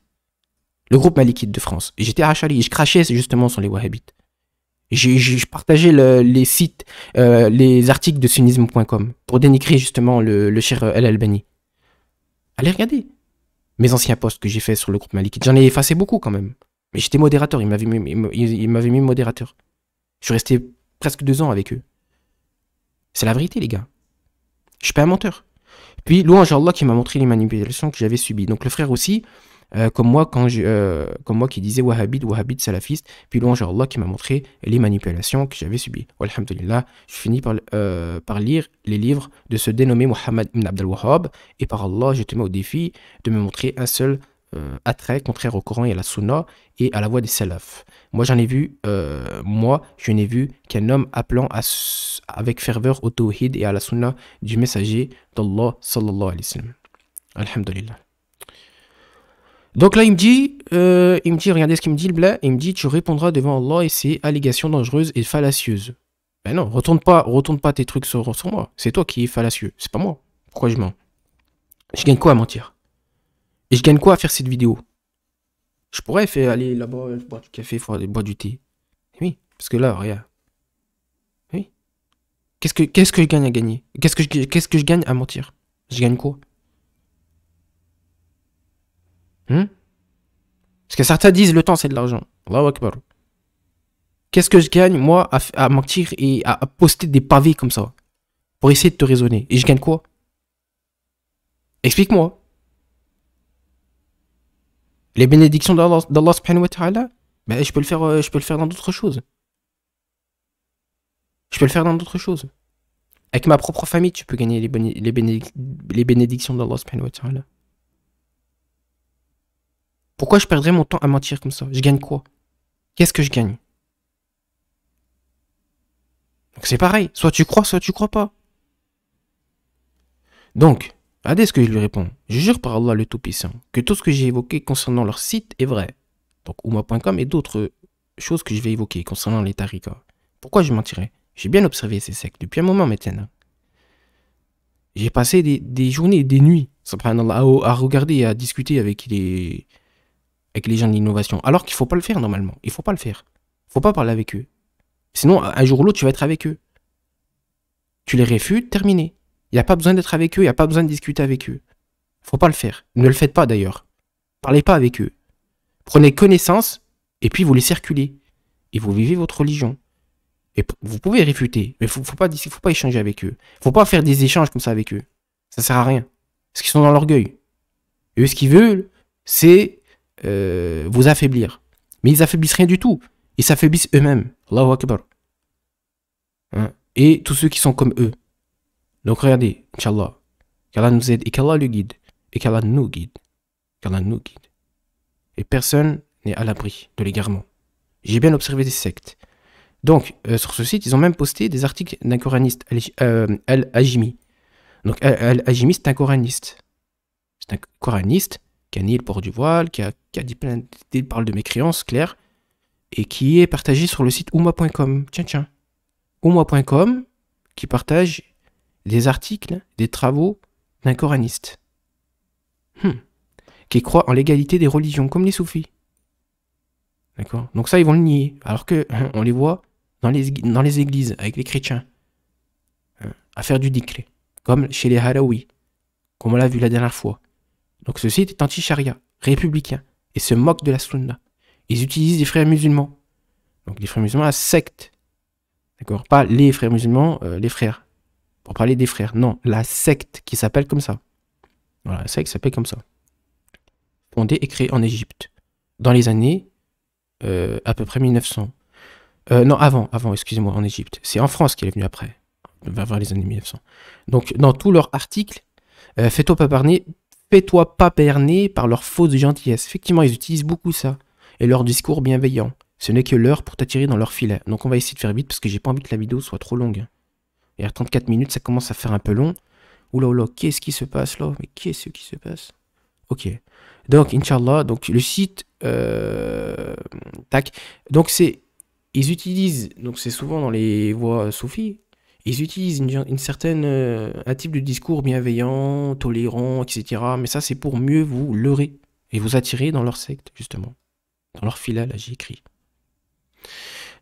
Le groupe Malikite de France. Et j'étais à Ash'ari. Et je crachais justement sur les Wahhabites. Et je partageais les sites, les articles de sunnisme.com pour dénigrer justement le Cheikh El-Albani. Allez regarder. Mes anciens posts que j'ai fait sur le groupe Malikite. J'en ai effacé beaucoup quand même. Mais j'étais modérateur, il m'avait mis modérateur. Je suis resté presque 2 ans avec eux. C'est la vérité, les gars. Je suis pas un menteur. Puis, louange à Allah qui m'a montré les manipulations que j'avais subies. Donc, le frère aussi, comme moi, comme moi qui disais wahhabite, salafiste. Puis, louange à Allah qui m'a montré les manipulations que j'avais subies. Alhamdulillah, je finis par lire les livres de ce dénommé Mohammed ibn Abdel Wahhab. Et par Allah, je te mets au défi de me montrer un seul attrait contraire au Coran et à la Sunna et à la voie des salafs. Moi, je n'ai vu qu'un homme appelant avec ferveur au tawhid et à la Sunna du messager d'Allah sallallahu alayhi wa sallam. Alhamdulillah. Donc là, il me dit, regardez ce qu'il me dit, le blanc, il me dit, tu répondras devant Allah et ses allégations dangereuses et fallacieuses. Ben non, retourne pas tes trucs sur moi. C'est toi qui es fallacieux, c'est pas moi. Pourquoi je mens? Je gagne quoi à mentir? Et je gagne quoi à faire cette vidéo? Je pourrais faire aller là-bas, boire du café, boire du thé. Oui, parce que là, regarde. Oui. Qu'est-ce que je gagne à gagner? Qu'est-ce que je gagne à mentir? Je gagne quoi? Parce que certains disent le temps c'est de l'argent. Allahu Akbar. Qu'est-ce que je gagne, moi, à mentir et à poster des pavés comme ça? Pour essayer de te raisonner. Et je gagne quoi? Explique-moi. Les bénédictions d'Allah subhanahu wa ta'ala, ben, je peux le faire dans d'autres choses. Je peux le faire dans d'autres choses. Avec ma propre famille, tu peux gagner les bénédictions d'Allah subhanahu wa ta'ala. Pourquoi je perdrais mon temps à mentir comme ça? Je gagne quoi? Qu'est-ce que je gagne? Donc c'est pareil, soit tu crois pas. Donc, regardez ce que je lui réponds. Je jure par Allah le Tout-Puissant que tout ce que j'ai évoqué concernant leur site est vrai. Donc Oumma.com et d'autres choses que je vais évoquer concernant les tariqas. Pourquoi je mentirais? J'ai bien observé ces sectes depuis un moment maintenant. J'ai passé des journées et des nuits, subhanallah, à regarder et à discuter avec les gens de l'innovation. Alors qu'il ne faut pas le faire normalement. Il ne faut pas le faire. Il ne faut pas parler avec eux. Sinon, un jour ou l'autre, tu vas être avec eux. Tu les réfutes, terminé. Il n'y a pas besoin d'être avec eux, il n'y a pas besoin de discuter avec eux. Il ne faut pas le faire. Ne le faites pas d'ailleurs. Parlez pas avec eux. Prenez connaissance et puis vous les circulez. Et vous vivez votre religion. Et vous pouvez réfuter, mais faut pas échanger avec eux. Faut pas faire des échanges comme ça avec eux. Ça sert à rien. Parce qu'ils sont dans l'orgueil. Et eux, ce qu'ils veulent, c'est vous affaiblir. Mais ils affaiblissent rien du tout. Ils s'affaiblissent eux-mêmes. Allahu Akbar. Hein? Et tous ceux qui sont comme eux. Donc regardez, Inch'Allah, qu'Allah nous aide et qu'Allah le guide. Et qu'Allah nous guide. Qu'Allah nous guide. Et personne n'est à l'abri de l'égarement. J'ai bien observé des sectes. Donc, sur ce site, ils ont même posté des articles d'un coraniste, Al-Hajimi. Donc, Al-Hajimi, c'est un coraniste. C'est un coraniste qui a nié le port du voile, qui a dit plein d'idées, parle de mécréance, clair, et qui est partagé sur le site Oumma.com. Tiens. Oumma.com, qui partage des articles, des travaux d'un coraniste. Qui croit en l'égalité des religions, comme les soufis. D'accord? Donc ça, ils vont le nier. Alors que on les voit dans les églises, avec les chrétiens, à faire du dhikr, comme chez les Haraouis, comme on l'a vu la dernière fois. Donc ce site est anti-charia, républicain, et se moque de la sunna. Ils utilisent les frères musulmans. Donc les frères musulmans, la secte. D'accord? Pas les frères musulmans, les frères. Pour parler des frères. Non, la secte qui s'appelle comme ça. Voilà, la secte s'appelle comme ça. Fondée et créée en Égypte. Dans les années à peu près 1900. Non, avant, excusez-moi, en Égypte. C'est en France qu'il est venu après, vers les années 1900. Donc, dans tous leurs articles, fais-toi pas berner par leur fausse gentillesse. Effectivement, ils utilisent beaucoup ça. Et leur discours bienveillant. Ce n'est que l'heure pour t'attirer dans leur filet. Donc, on va essayer de faire vite parce que j'ai pas envie que la vidéo soit trop longue. Et à 34 minutes, ça commence à faire un peu long. Oula, qu'est-ce qui se passe là? Mais qu'est-ce qui se passe? Ok. Donc, Inch'Allah, donc le site, tac. Donc, ils utilisent, donc c'est souvent dans les voies soufis, ils utilisent une certaine, un type de discours bienveillant, tolérant, etc. Mais ça, c'est pour mieux vous leurrer et vous attirer dans leur secte, justement. Dans leur filet, là, j'ai écrit.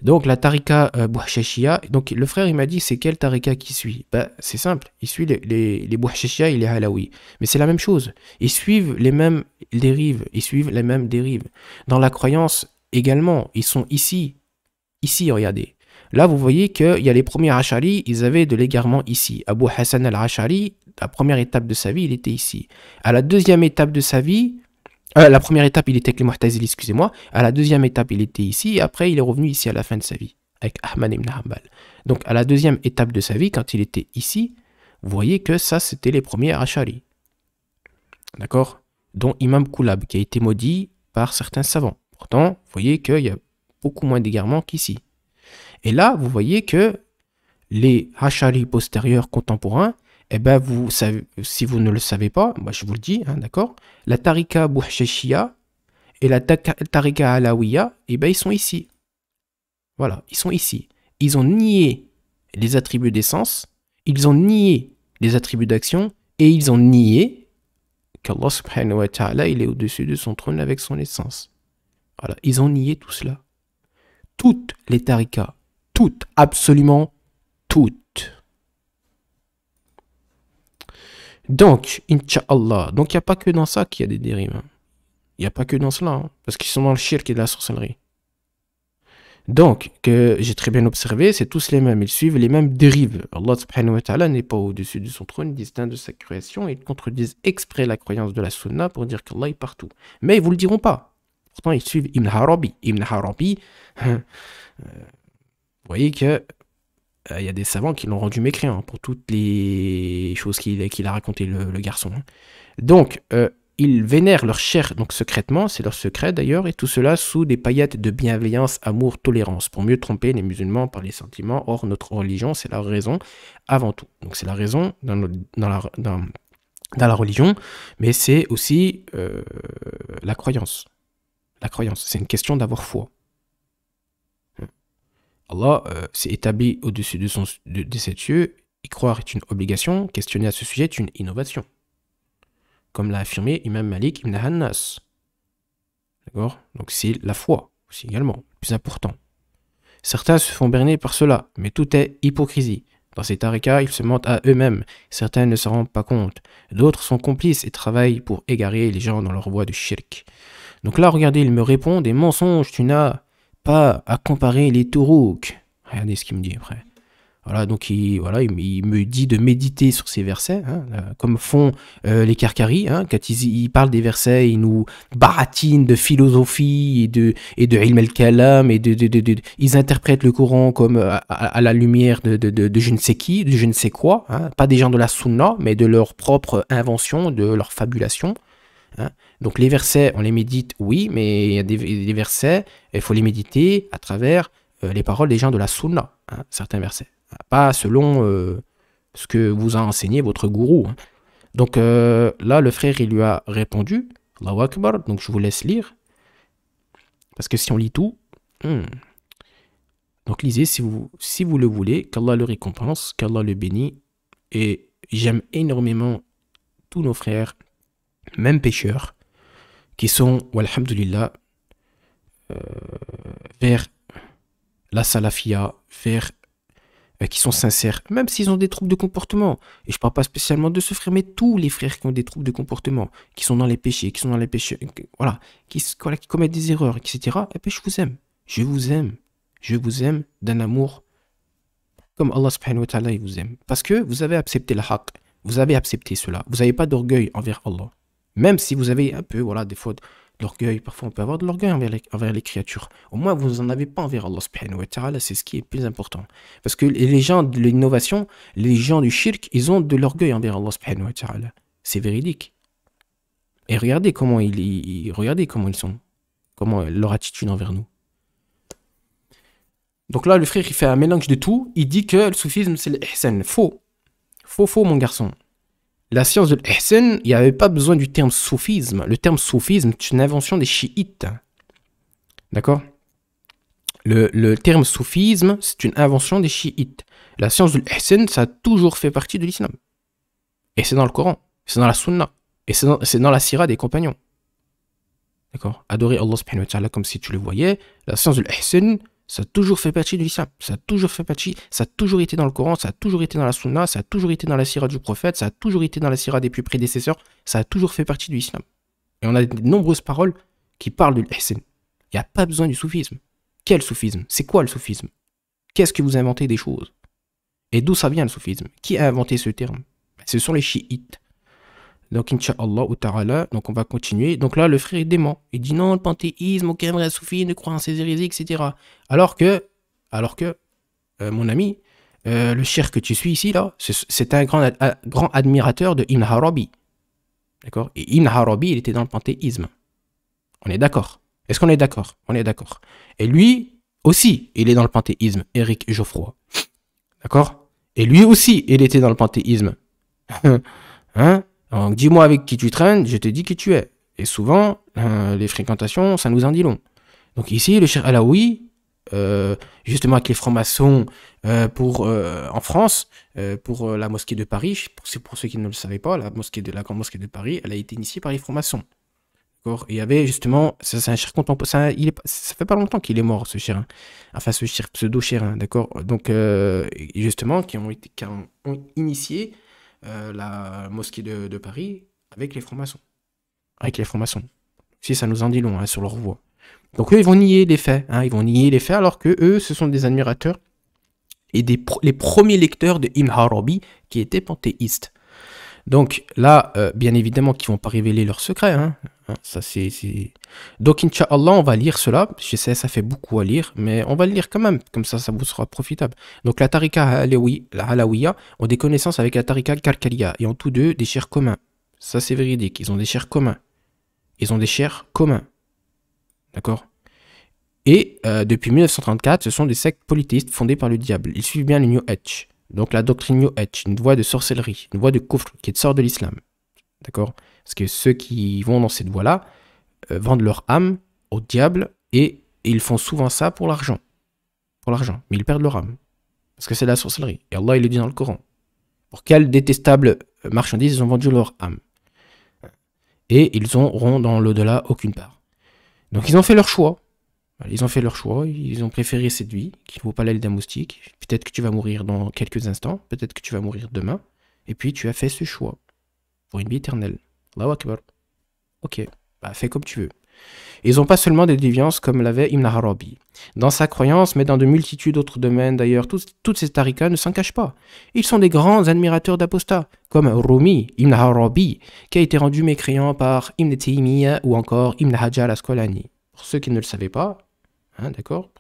Donc la tarika Bouhchachia, donc le frère il m'a dit c'est quelle tarika qui suit? Bah, c'est simple, il suit les Bouhchachia et les Halawi. Mais c'est la même chose. Ils suivent les mêmes dérives, ils suivent les mêmes dérives. Dans la croyance également, ils sont ici. Ici, regardez. Là, vous voyez qu'il y a les premiers Ash'ari, ils avaient de l'égarement ici. Abu Hassan al-Ash'ari, la première étape de sa vie, il était ici. À la deuxième étape de sa vie, la première étape, il était avec les Mu'tazili, excusez-moi. À la deuxième étape, il était ici. Et après, il est revenu ici à la fin de sa vie, avec Ahmad ibn Hanbal. Donc, à la deuxième étape de sa vie, quand il était ici, vous voyez que ça, c'était les premiers Ash'ari. D'accord? Dont Imam Koulab, qui a été maudit par certains savants. Pourtant, vous voyez qu'il y a beaucoup moins d'égarements qu'ici. Et là, vous voyez que les Ash'ari postérieurs contemporains, eh ben vous savez, si vous ne le savez pas, moi je vous le dis, hein, d'accord, la Tarika Bouhchachia et la Tarika Alawiya, eh ben ils sont ici. Voilà, ils sont ici. Ils ont nié les attributs d'essence, ils ont nié les attributs d'action, et ils ont nié qu'Allah subhanahu wa ta'ala, il est au-dessus de son trône avec son essence. Voilà, ils ont nié tout cela. Toutes les tarikas, toutes, absolument toutes. Donc, Inch'Allah, donc il n'y a pas que dans ça qu'il y a des dérives. Hein. Il n'y a pas que dans cela, hein, parce qu'ils sont dans le shirk et la sorcellerie. Donc, que j'ai très bien observé, c'est tous les mêmes, ils suivent les mêmes dérives. Allah subhanahu wa ta'ala n'est pas au-dessus de son trône, distinct de sa création, et ils contredisent exprès la croyance de la sunna pour dire qu'Allah est partout. Mais ils ne vous le diront pas. Pourtant, ils suivent Ibn Arabi. Ibn Arabi, vous voyez que il y a des savants qui l'ont rendu mécréant pour toutes les choses qu'il a racontées, le garçon. Donc, ils vénèrent leur chair donc secrètement, c'est leur secret d'ailleurs, et tout cela sous des paillettes de bienveillance, amour, tolérance, pour mieux tromper les musulmans par les sentiments. Or, notre religion, c'est la raison avant tout. Donc, c'est la raison dans la religion, mais c'est aussi la croyance. La croyance, c'est une question d'avoir foi. Allah s'est établi au-dessus de ses cieux, y croire est une obligation, questionner à ce sujet est une innovation. Comme l'a affirmé Imam Malik ibn Hannas. D'accord? Donc c'est la foi aussi également, le plus important. Certains se font berner par cela, mais tout est hypocrisie. Dans ces tarikas, ils se mentent à eux-mêmes. Certains ne s'en rendent pas compte. D'autres sont complices et travaillent pour égarer les gens dans leur voie de shirk. Donc là, regardez, il me répond des mensonges, tu n'as pas à comparer les tourouks. Regardez ce qu'il me dit après. Voilà, donc il me dit de méditer sur ces versets, hein, comme font les Karkaris, hein, quand ils parlent des versets, ils nous baratinent de philosophie et de ilm al-kalam, et ils interprètent le Coran comme à la lumière de je ne sais qui, de je ne sais quoi, hein, pas des gens de la sunna, mais de leur propre invention, de leur fabulation. Hein. Donc les versets, on les médite, oui, mais il y a des versets, il faut les méditer à travers les paroles des gens de la sunna, hein, certains versets. Pas selon ce que vous a enseigné votre gourou. Hein. Donc là, le frère, il lui a répondu, Allahu Akbar, donc je vous laisse lire, parce que si on lit tout, donc lisez si vous le voulez, qu'Allah le récompense, qu'Allah le bénit, et j'aime énormément tous nos frères, même pécheurs, qui sont, walhamdulillah, vers la salafia, vers qui sont sincères, même s'ils ont des troubles de comportement. Et je ne parle pas spécialement de ce frère, mais tous les frères qui ont des troubles de comportement, qui sont dans les péchés, voilà, qui commettent des erreurs, etc. Et puis je vous aime. Je vous aime. Je vous aime d'un amour comme Allah subhanahu wa ta'ala il vous aime. Parce que vous avez accepté la haqq. Vous avez accepté cela. Vous n'avez pas d'orgueil envers Allah. Même si vous avez un peu, voilà, des fois, de l'orgueil, parfois on peut avoir de l'orgueil envers les créatures. Au moins, vous n'en avez pas envers Allah subhanahu wa ta'ala, c'est ce qui est le plus important. Parce que les gens de l'innovation, les gens du shirk, ils ont de l'orgueil envers Allah subhanahu wa ta'ala. C'est véridique. Et regardez comment regardez comment ils sont. Comment leur attitude envers nous. Donc là, le frère, il fait un mélange de tout. Il dit que le soufisme, c'est l'ihsan. Faux. Faux, mon garçon. La science de l'ihsan, il n'y avait pas besoin du terme soufisme. Le terme soufisme, c'est une invention des chiites. D'accord? Le terme soufisme, c'est une invention des chiites. La science de l'ihsan, ça a toujours fait partie de l'islam. Et c'est dans le Coran, c'est dans la sunna, et c'est dans la sira des compagnons. D'accord? Adorer Allah subhanahu wa ta'ala comme si tu le voyais. La science de l'ihsan, Ça a toujours fait partie de l'islam. Ça a toujours fait partie, ça a toujours été dans le Coran, ça a toujours été dans la Sunna, ça a toujours été dans la sira du prophète, ça a toujours été dans la sira des plus prédécesseurs, ça a toujours fait partie de l'islam. Et on a de nombreuses paroles qui parlent de l'ihsan. Il n'y a pas besoin du soufisme. Quel soufisme? C'est quoi le soufisme? Qu'est-ce que vous inventez des choses? Et d'où ça vient le soufisme? Qui a inventé ce terme? Ce sont les chiites. Donc, Inch'Allah ou Ta'ala, donc on va continuer. Donc là, le frère est dément. Il dit non, le panthéisme, aucun vrai soufi ne croit en ces hérésies, etc. Alors que mon ami, le cheikh que tu suis ici, là, c'est un grand admirateur de Ibn Arabi. D'accord? Et Ibn Arabi, il était dans le panthéisme. On est d'accord? Est-ce qu'on est d'accord? On est d'accord. Et lui aussi, il est dans le panthéisme, Éric Geoffroy. D'accord? Et lui aussi, il était dans le panthéisme. Hein? Donc, dis-moi avec qui tu traînes, je te dis qui tu es. Et souvent, les fréquentations, ça nous en dit long. Donc ici, le cheikh Alaoui, justement avec les francs-maçons en France, pour la mosquée de Paris, pour ceux qui ne le savaient pas, la grande mosquée de Paris, elle a été initiée par les francs-maçons. D'accord? Et il y avait justement, c'est un cheikh contemporain, ça fait pas longtemps qu'il est mort, ce cheikh, hein. Enfin ce cheikh, pseudo-cheikh, hein, d'accord? Donc justement, qui ont initié la mosquée de Paris avec les francs-maçons. Avec les francs-maçons. Si ça nous en dit long, hein, sur leur voie. Donc eux, ils vont nier les faits. Hein, ils vont nier les faits alors que eux, ce sont des admirateurs et les premiers lecteurs de Ibn Arabi qui étaient panthéistes. Donc là, bien évidemment, qu'ils ne vont pas révéler leurs secrets. Hein. Ça, c'est... Donc, Inch'Allah, on va lire cela. Je sais, ça fait beaucoup à lire, mais on va le lire quand même. Comme ça vous sera profitable. Donc, la Tariqa Alawiya ont des connaissances avec la Tariqa Karkariya et ont tous deux des chers communs. Ça, c'est véridique. Ils ont des chers communs. Ils ont des chers communs. D'accord? Et depuis 1934, ce sont des sectes polythéistes fondées par le diable. Ils suivent bien le New Age. Donc la doctrine New Age, une voie de sorcellerie, une voie de kufr qui sort de l'islam. D'accord? Parce que ceux qui vont dans cette voie-là vendent leur âme au diable et ils font souvent ça pour l'argent. Pour l'argent. Mais ils perdent leur âme. Parce que c'est la sorcellerie. Et Allah, il le dit dans le Coran. Pour quelle détestable marchandise ils ont vendu leur âme. Et ils n'auront dans l'au-delà aucune part. Donc ils ont fait leur choix. Ils ont fait leur choix, ils ont préféré cette vie, qui ne vaut pas l'aile d'un moustique. Peut-être que tu vas mourir dans quelques instants, peut-être que tu vas mourir demain. Et puis tu as fait ce choix pour une vie éternelle. Allahu Akbar. Ok, bah fais comme tu veux. Ils n'ont pas seulement des déviances comme l'avait Ibn Arabi. Dans sa croyance, mais dans de multitudes d'autres domaines d'ailleurs, toutes ces tariqas ne s'en cachent pas. Ils sont des grands admirateurs d'apostats, comme Rumi, Ibn Arabi, qui a été rendu mécréant par Ibn Taymiyyah ou encore Ibn Hajar al-Asqalani. Pour ceux qui ne le savaient pas, hein, d'accord,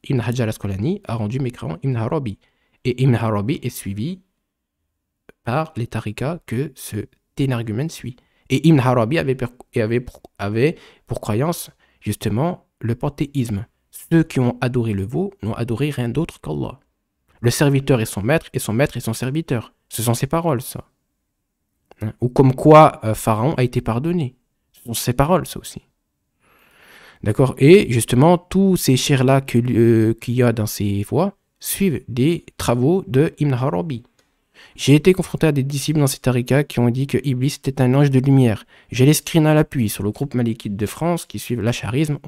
Ibn Hajar al-Asqalani a rendu mécréant Ibn Arabi. Et Ibn Arabi est suivi par les tariqas que ce ténargumen suit. Et Ibn Arabi avait pour croyance, justement, le panthéisme. Ceux qui ont adoré le veau n'ont adoré rien d'autre qu'Allah. Le serviteur est son maître, et son maître est son serviteur. Ce sont ses paroles, ça. Hein? Ou comme quoi Pharaon a été pardonné. Ce sont ses paroles, ça aussi. D'accord? Et justement, tous ces chers-là qu'il y a dans ces voies suivent des travaux de Ibn Arabi. J'ai été confronté à des disciples dans ces tariqas qui ont dit que Iblis était un ange de lumière. J'ai les screens à l'appui sur le groupe malikite de France qui suivent l'acharisme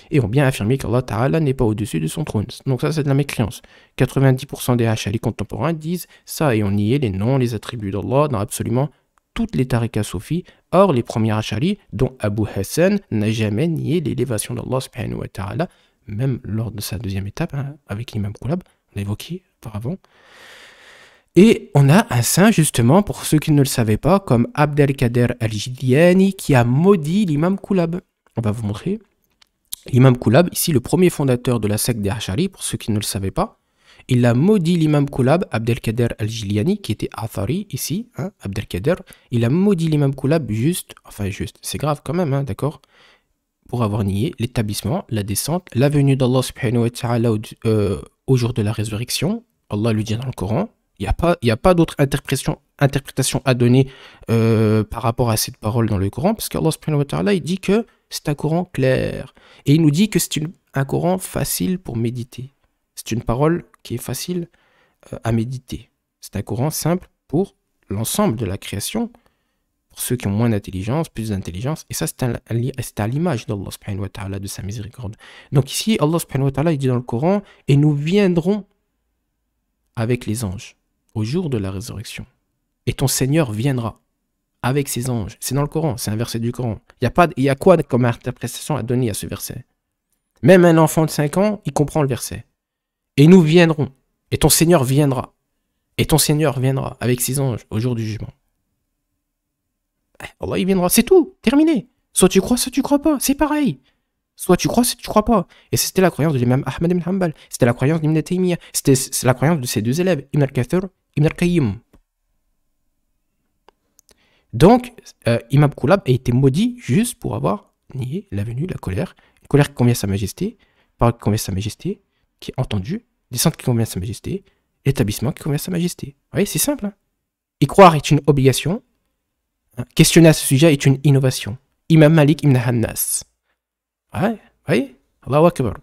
et ont bien affirmé qu'Allah Ta'ala n'est pas au-dessus de son trône. Donc ça, c'est de la mécréance. 90% des Ash'ari contemporains disent ça et ont nié les noms, les attributs d'Allah dans absolument toutes les tariqas soufis. Or, les premiers Ash'ari, dont Abu Hassan, n'a jamais nié l'élévation d'Allah subhanahu wa ta'ala, même lors de sa deuxième étape, hein, avec l'imam Qulab, on a évoqué auparavant. Et on a un saint, justement, pour ceux qui ne le savaient pas, comme Abdelkader al-Jilani, qui a maudit l'imam Qulab. On va vous montrer. L'imam Qulab, ici, le premier fondateur de la secte des Ash'ari, pour ceux qui ne le savaient pas, il a maudit l'imam Qulab, Abdelkader al-Jilani, qui était Athari, ici, hein, Abdelkader. Il a maudit l'imam Qulab juste, c'est grave quand même, hein, d'accord, pour avoir nié l'établissement, la descente, la venue d'Allah subhanahu wa ta'ala au jour de la résurrection. Allah lui dit dans le Coran. Il n'y a pas d'autre interprétation à donner par rapport à cette parole dans le Coran, parce qu'Allah subhanahu wa ta'ala, il dit que c'est un Coran clair. Et il nous dit que c'est un Coran facile pour méditer. C'est une parole qui est facile à méditer. C'est un Coran simple pour l'ensemble de la création, pour ceux qui ont moins d'intelligence, plus d'intelligence. Et ça, c'est à l'image d'Allah subhanahu wa ta'ala, de sa miséricorde. Donc ici, Allah subhanahu wa ta'ala, il dit dans le Coran, et nous viendrons avec les anges au jour de la résurrection. Et ton Seigneur viendra avec ses anges. C'est dans le Coran, c'est un verset du Coran. Il y a quoi comme interprétation à donner à ce verset? Même un enfant de 5 ans, il comprend le verset. Et nous viendrons. Et ton Seigneur viendra. Et ton Seigneur viendra avec ses anges au jour du jugement. Allah, il viendra. C'est tout. Terminé. Soit tu crois, soit tu crois pas. C'est pareil. Soit tu crois, soit tu crois pas. Et c'était la croyance de l'imam Ahmad ibn Hanbal. C'était la croyance d'Ibn Taymiyyah. C'est la croyance de ses deux élèves, Ibn al-Kathir, Ibn al-Qayyim. Donc, Imam Koulab a été maudit juste pour avoir nié la venue, la colère. Une colère qui convient à sa majesté, parole qui convient à sa majesté, qui est entendue, descente qui convient à sa majesté, établissement qui convient à sa majesté. Vous voyez, c'est simple. Hein. Y croire est une obligation. Hein. Questionner à ce sujet est une innovation. Imam Malik ibn Hannas. Ouais, vous voyez, Allahu Akbar.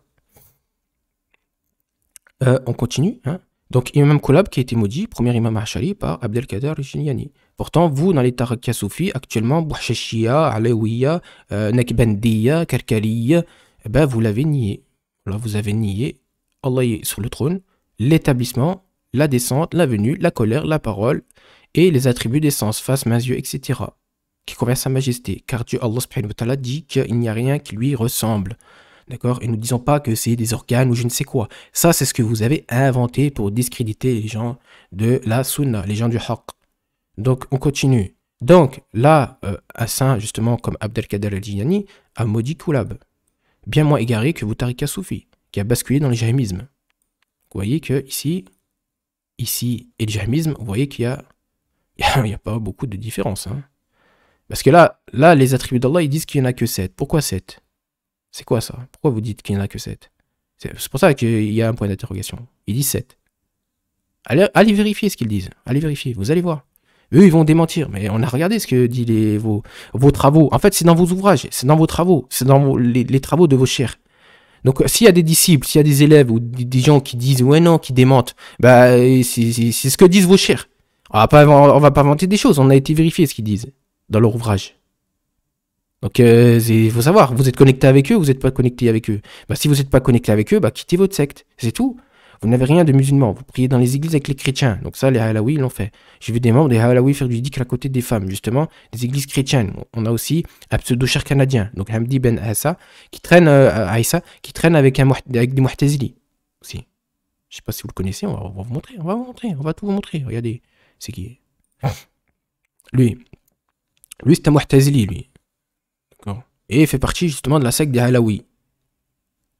On continue. Hein. Donc, Imam Koulab qui a été maudit, premier imam Ash'ari par Abdelkader al-Jilani. Pourtant, vous, dans les tariqas soufis, actuellement, Bouhachachia, Alaouia, Nakbandiya, Karkariya, ben, vous l'avez nié. Là, vous avez nié, Allah est sur le trône, l'établissement, la descente, la venue, la colère, la parole, et les attributs d'essence, face, mains, yeux, etc. qui convient à sa majesté. Car Dieu, Allah subhanahu wa ta'ala, dit qu'il n'y a rien qui lui ressemble. D'accord? Et ne disons pas que c'est des organes ou je ne sais quoi. Ça, c'est ce que vous avez inventé pour discréditer les gens de la sunna, les gens du haqq. Donc, on continue. Donc, là, un saint, justement, comme Abdelkader al-Jilani, a maudit Koulab. Bien moins égaré que Boutarika Soufi, qui a basculé dans le jahmisme. Vous voyez que ici et le jahmisme, vous voyez qu'il y a pas beaucoup de différence. Hein. Parce que là, les attributs d'Allah, ils disent qu'il n'y en a que 7. Pourquoi 7? C'est quoi ça? Pourquoi vous dites qu'il n'y en a que 7? C'est pour ça qu'il y a un point d'interrogation. Ils disent 7. Allez vérifier ce qu'ils disent. Allez vérifier, vous allez voir. Eux, ils vont démentir. Mais on a regardé ce que disent vos travaux. En fait, c'est dans vos ouvrages, c'est dans vos travaux, c'est dans les travaux de vos chers. Donc, s'il y a des disciples, s'il y a des élèves ou des gens qui disent ouais, non, qui démentent, bah, c'est ce que disent vos chers. On va pas inventer des choses. On a été vérifier ce qu'ils disent dans leur ouvrage. Donc, il faut savoir, vous êtes connecté avec eux, vous n'êtes pas connecté avec eux. Bah, si vous n'êtes pas connecté avec eux, bah, quittez votre secte. C'est tout. Vous n'avez rien de musulman. Vous priez dans les églises avec les chrétiens. Donc ça, les Halaouis, ils l'ont fait. J'ai vu des membres des Halaouis faire du dhikr à côté des femmes, justement, des églises chrétiennes. On a aussi un pseudo-cher canadien, donc Hamdi Ben Assa, qui traîne, avec des Mu'tazili aussi. Je ne sais pas si vous le connaissez, on va vous montrer, on va tout vous montrer. Regardez, c'est qui? Lui, c'est un Mu'tazili, lui. D'accord. Et il fait partie justement de la secte des Halaouis.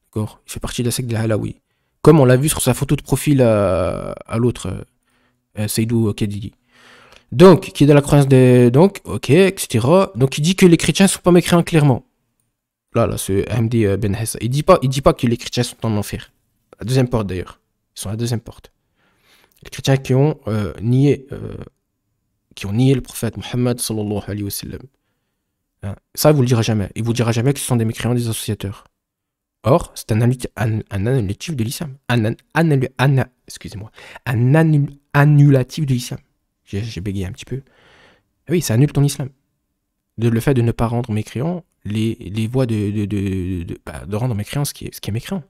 D'accord. Il fait partie de la secte des Halaouis. Comme on l'a vu sur sa photo de profil à l'autre, Seydou Kedidi. Donc, qui est dans la croyance des... Donc, ok, etc. Donc, il dit que les chrétiens ne sont pas mécréants clairement. Là, ce Hamdi Ben Hassa. Il dit pas que les chrétiens sont en enfer. La deuxième porte, d'ailleurs. Ils sont à la deuxième porte. Les chrétiens qui ont nié le prophète Mohammed sallallahu alayhi wa sallam. Hein. Ça, il vous le dira jamais. Il vous dira jamais que ce sont des mécréants, des associateurs. Or, c'est un annulatif de l'islam. Excusez-moi. Un annulatif de l'islam. J'ai bégayé un petit peu. Oui, ça annule ton islam. Le fait de ne pas rendre mécréant les voies de rendre mécréant ce qui est mécréant.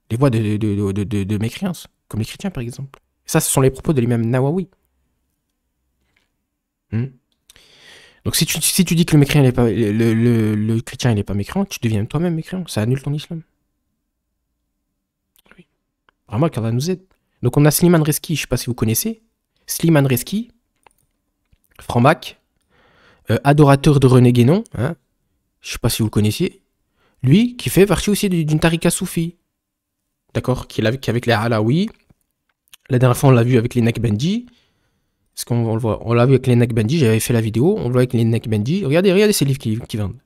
Les voies de mécréance, comme les chrétiens par exemple. Ça, ce sont les propos de l'imam Nawawi. Donc si tu dis que le mécréant n'est pas le chrétien n'est pas mécréant, tu deviens toi-même mécréant, ça annule ton islam. Oui. Vraiment qu'Allah nous aide. Donc on a Slimane Reski, je ne sais pas si vous connaissez. Slimane Reski, franc-mac, adorateur de René Guénon, hein, je ne sais pas si vous le connaissiez. Lui, qui fait partie aussi d'une tariqa soufi. D'accord, qui est avec les Halaouis. La dernière fois on l'a vu avec les Nakbandi. Parce qu'on le voit, on l'a vu avec les Nakbandi, j'avais fait la vidéo, on le voit avec les Nakbandi. Regardez ces livres qui vendent.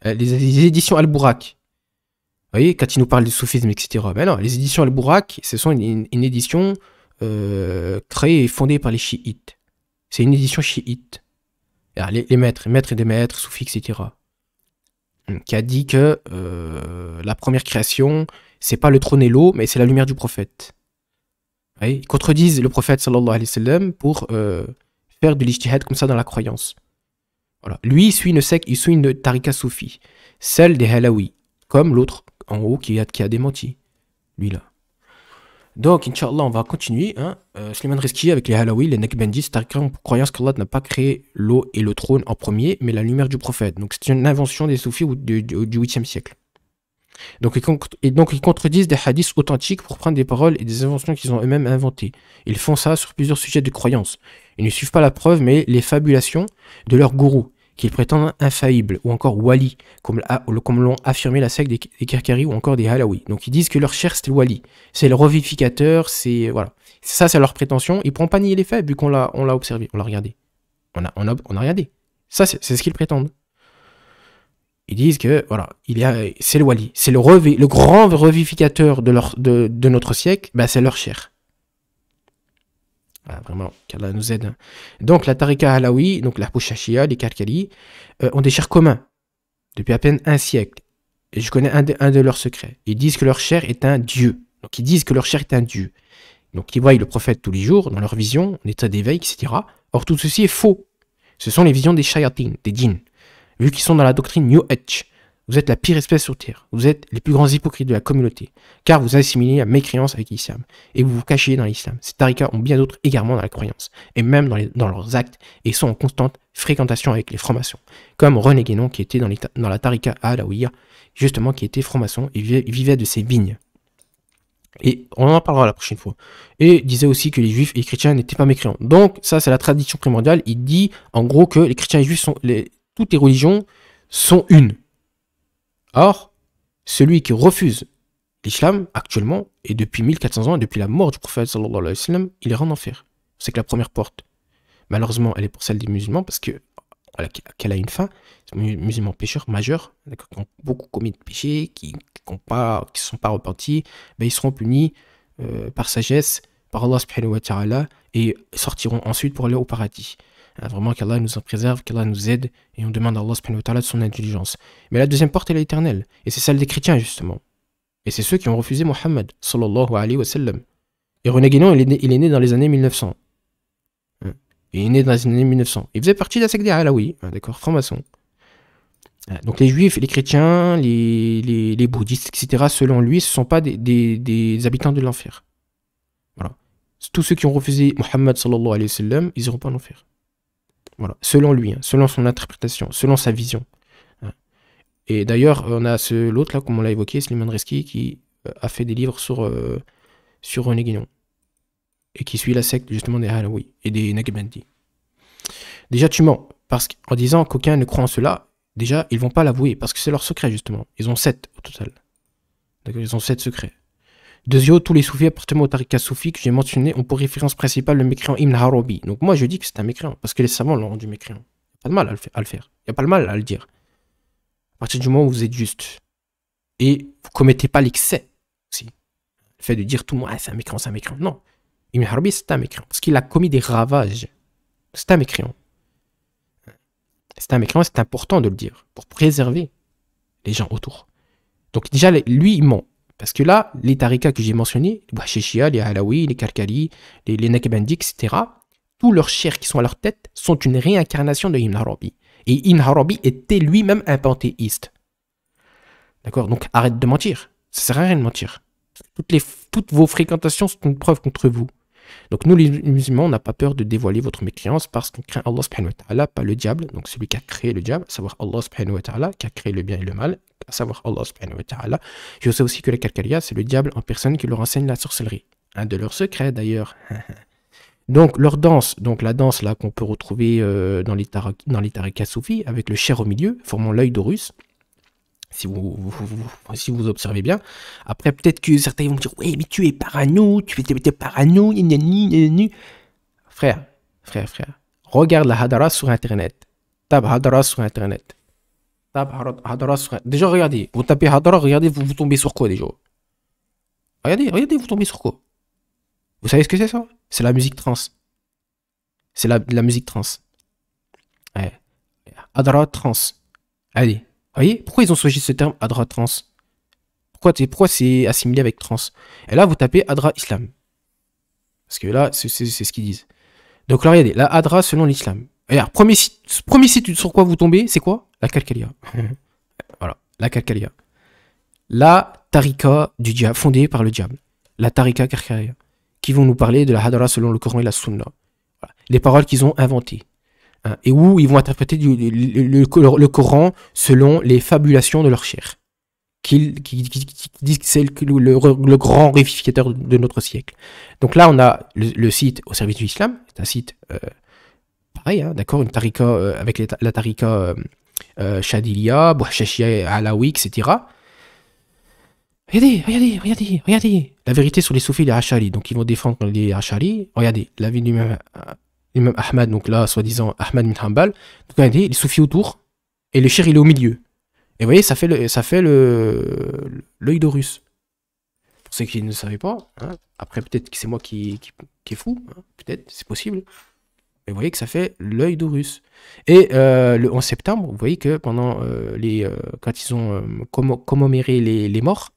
Les éditions Al-Bourak. Vous voyez, quand ils nous parlent du soufisme, etc. Mais non, les éditions Al-Bourak, ce sont une édition créée et fondée par les chiites. C'est une édition chiite. Alors, les maîtres et des maîtres, soufis, etc. Qui a dit que la première création, c'est pas le trône et l'eau, mais c'est la lumière du prophète. Oui, ils contredisent le prophète sallallahu alayhi wa sallam pour faire de l'ijtihad comme ça dans la croyance. Voilà. Lui, il suit une tariqa soufi, celle des Halawi, comme l'autre en haut qui a démenti. Lui là. Donc, Inch'Allah, on va continuer. Hein. Slimane Reski avec les Halawi, les Naqshbandis, c'est en croyance qu'Allah n'a pas créé l'eau et le trône en premier, mais la lumière du prophète. Donc, c'est une invention des soufis du 8e siècle. Donc, ils contredisent des hadiths authentiques pour prendre des paroles et des inventions qu'ils ont eux-mêmes inventées. Ils font ça sur plusieurs sujets de croyance. Ils ne suivent pas la preuve, mais les fabulations de leur gourou, qu'ils prétendent infaillibles, ou encore wali, comme l'ont affirmé la secte des Kerkari ou encore des Halawi. Donc ils disent que leur chair c'est le wali, c'est le revivificateur, c'est voilà. Ça c'est leur prétention. Ils ne pourront pas nier les faits vu qu'on l'a observé, on l'a regardé, on a regardé. Ça c'est ce qu'ils prétendent. Ils disent que voilà, c'est le wali, c'est le grand revivificateur de notre siècle, bah, c'est leur chair. Ah, vraiment, qu'Allah nous aide. Donc la tariqa halawi, donc la Pouchachia, les Karkali, ont des chers communs depuis à peine un siècle. Et je connais un de leurs secrets. Ils disent que leur chair est un dieu. Donc ils disent que leur chair est un dieu. Donc ils voient le prophète tous les jours, dans leur vision, en état d'éveil, etc. Or tout ceci est faux. Ce sont les visions des shayatin, des djinns. Vu qu'ils sont dans la doctrine New Age, vous êtes la pire espèce sur Terre. Vous êtes les plus grands hypocrites de la communauté. Car vous assimilez la mécréance avec l'islam. Et vous vous cachez dans l'islam. Ces tariqas ont bien d'autres égarements dans la croyance. Et même dans leurs actes. Et sont en constante fréquentation avec les francs-maçons. Comme René Guénon qui était dans la tariqa Alaouia. Justement qui était franc-maçon et vivait de ses vignes. Et on en parlera la prochaine fois. Et disait aussi que les juifs et les chrétiens n'étaient pas mécréants. Donc ça c'est la tradition primordiale. Il dit en gros que les chrétiens et les juifs toutes les religions sont une. Or, celui qui refuse l'islam actuellement, et depuis 1400 ans, depuis la mort du prophète sallallahu alayhi wa sallam, il ira en enfer. C'est que la première porte, malheureusement, elle est pour celle des musulmans, parce qu'elle a une fin. Les musulmans pécheurs majeurs, qui ont beaucoup commis de péchés, qui ne sont pas repentis, ben, ils seront punis par sagesse, par Allah subhanahu wa ta'ala, et sortiront ensuite pour aller au paradis. Vraiment qu'Allah nous en préserve, qu'Allah nous aide, et on demande à Allah subhanahu wa ta'ala de son intelligence. Mais la deuxième porte, elle est éternelle, et c'est celle des chrétiens justement. Et c'est ceux qui ont refusé Mohammed sallallahu alayhi wa sallam. Et René Guénon, il est né dans les années 1900. Il est né dans les années 1900. Il faisait partie de la secte des Alaouis, d'accord, franc-maçon. Donc les juifs, les chrétiens, les bouddhistes, etc., selon lui, ce ne sont pas des habitants de l'enfer. Voilà. Tous ceux qui ont refusé Mohammed sallallahu alayhi wa sallam, ils n'iront pas en enfer. Voilà, selon lui, selon son interprétation, selon sa vision. Et d'ailleurs, on a l'autre là, comme on l'a évoqué, Slimane Reski, qui a fait des livres sur René Guénon. Et qui suit la secte justement des Halawi et des Naqshbandis. Déjà, tu mens, parce qu'en disant qu'aucun ne croit en cela, déjà, ils vont pas l'avouer, parce que c'est leur secret justement. Ils ont 7 au total. D'accord, ils ont 7 secrets. Deuxièmement, tous les soufis appartenant au tariqa soufi que j'ai mentionné ont pour référence principale le mécréant Ibn Arabi. Donc moi je dis que c'est un mécréant, parce que les savants l'ont rendu mécréant. Il n'y a pas de mal à le faire. Il n'y a pas de mal à le dire. À partir du moment où vous êtes juste. Et vous commettez pas l'excès aussi. Le fait de dire tout le monde, c'est un mécréant, c'est un mécréant. Non. Ibn Arabi c'est un mécréant, parce qu'il a commis des ravages. C'est un mécréant. C'est un mécréant, c'est important de le dire, pour préserver les gens autour. Donc déjà, lui, il ment. Parce que là, les tariqas que j'ai mentionnés, les Bouhachishia, les Halawi, les Karkali, les Naqshbandis, etc., tous leurs chers qui sont à leur tête sont une réincarnation de Ibn Arabi. Et Ibn Arabi était lui-même un panthéiste. D'accord? Donc arrête de mentir. Ça sert à rien de mentir. Toutes vos fréquentations sont une preuve contre vous. Donc nous les musulmans, on n'a pas peur de dévoiler votre mécréance parce qu'on craint Allah subhanahu wa ta'ala, pas le diable, donc celui qui a créé le diable, à savoir Allah subhanahu wa ta'ala, qui a créé le bien et le mal, à savoir Allah subhanahu wa ta'ala. Je sais aussi que les Karkaria, c'est le diable en personne qui leur enseigne la sorcellerie. Un de leurs secrets d'ailleurs. Donc leur danse, donc la danse là qu'on peut retrouver dans les tariqas soufis, avec le cher au milieu, formant l'œil d'Horus. Si vous observez bien. Après, peut-être que certains vont me dire « Oui, mais tu es parano, tu es parano, Frère. Regarde la Hadara sur Internet. Tape Hadara sur Internet. Déjà, regardez. Vous tapez Hadara, regardez, vous tombez sur quoi déjà? Regardez, vous tombez sur quoi? Vous savez ce que c'est ça? C'est la musique trans. C'est la musique trans. Ouais. Hadara trans. Allez. Vous voyez, pourquoi ils ont choisi ce terme Hadra trans? Pourquoi c'est assimilé avec trans? Et là, vous tapez Hadra islam. Parce que là, c'est ce qu'ils disent. Donc là, regardez, la Hadra selon l'islam. Regarde, premier site Premier site sur quoi vous tombez, c'est quoi? La Kalkalia. Voilà, la Kalkalia. La tarika du diable, fondée par le diable. La tarika Kalkalia. Qui vont nous parler de la hadara selon le Coran et la Sunna. Voilà. Les paroles qu'ils ont inventées. Hein, et où ils vont interpréter le Coran selon les fabulations de leur chair. Qui disent que c'est le grand révivificateur de notre siècle. Donc là, on a le site au service de l'islam. C'est un site pareil, hein, d'accord, une tarika avec la tarika Shadiliya, Bouhachachia, Alaoui, etc. Regardez. La vérité sur les soufis et les Ash'ari. Donc, ils vont défendre les Ash'ari. Regardez, la vie du même Ahmad, donc là, soi-disant Ahmad bin Hanbal. Donc, regardez, les soufis autour. Et le shir, il est au milieu. Et vous voyez, ça fait l'œil d'Horus. Pour ceux qui ne savaient pas, hein. Après, peut-être que c'est moi qui est fou. Hein. Peut-être, c'est possible. Mais vous voyez que ça fait l'œil d'Horus. Et le 11 septembre, vous voyez que pendant quand ils ont commémoré les morts,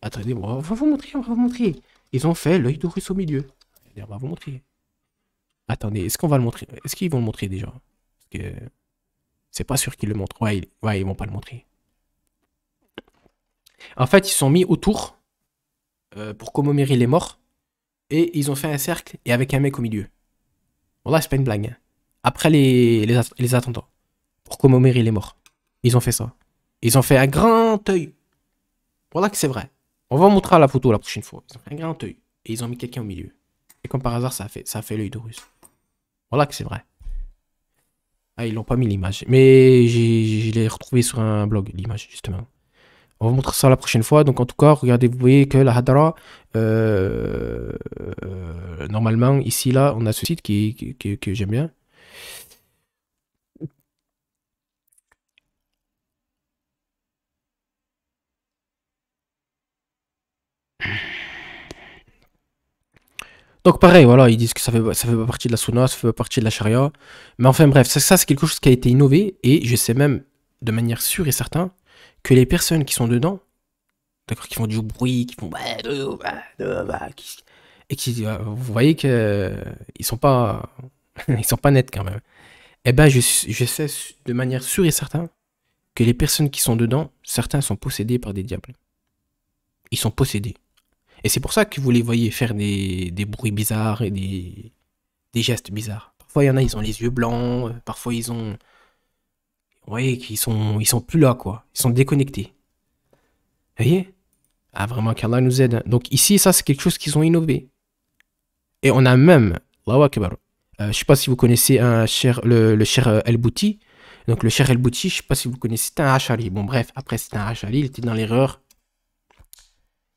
attendez, on va vous montrer. Ils ont fait l'œil d'Horus au milieu. On va vous montrer. Attendez, est-ce qu'on va le montrer? Est-ce qu'ils vont le montrer déjà? Parce que c'est pas sûr qu'ils le montrent. Ouais, ils vont pas le montrer. En fait, ils se sont mis autour pour commémorer les morts. Et ils ont fait un cercle et avec un mec au milieu. Bon là, c'est pas une blague. Hein. Après les attentats. Pour commémorer les morts. Ils ont fait ça. Ils ont fait un grand œil. Voilà que c'est vrai. On va montrer la photo la prochaine fois. Ils ont fait un grand œil. Et ils ont mis quelqu'un au milieu. Et comme par hasard, ça a fait l'œil d'Horus. Voilà que c'est vrai. Ah, ils l'ont pas mis l'image. Mais je l'ai retrouvé sur un blog, l'image, justement. On va montrer ça la prochaine fois. Donc en tout cas, regardez, vous voyez que la hadara, normalement, ici, là, on a ce site que j'aime bien. Donc pareil, voilà, ils disent que ça fait pas partie de la sunna, ça fait pas partie de la charia. Mais enfin bref, ça c'est quelque chose qui a été innové. Et je sais même, de manière sûre et certaine, que les personnes qui sont dedans, d'accord, qui font du bruit, qui font... Et qui, vous voyez que ils sont pas, ils sont pas nets quand même. Eh ben, je sais de manière sûre et certaine que les personnes qui sont dedans, certains sont possédés par des diables. Ils sont possédés. Et c'est pour ça que vous les voyez faire des bruits bizarres et des gestes bizarres. Parfois, il y en a, ils ont les yeux blancs. Parfois, ils ont... Vous voyez qu'ils sont plus là, quoi. Ils sont déconnectés. Vous voyez? Ah, vraiment, qu'Allah nous aide. Donc ici, ça, c'est quelque chose qu'ils ont innové. Et on a même... Allahu Akbar. Je sais pas si vous connaissez le cher El-Bouti. Donc le cher El-Bouti, je sais pas si vous connaissez, c'était un Ash'ari. Bon bref, après c'était un Ash'ari, il était dans l'erreur.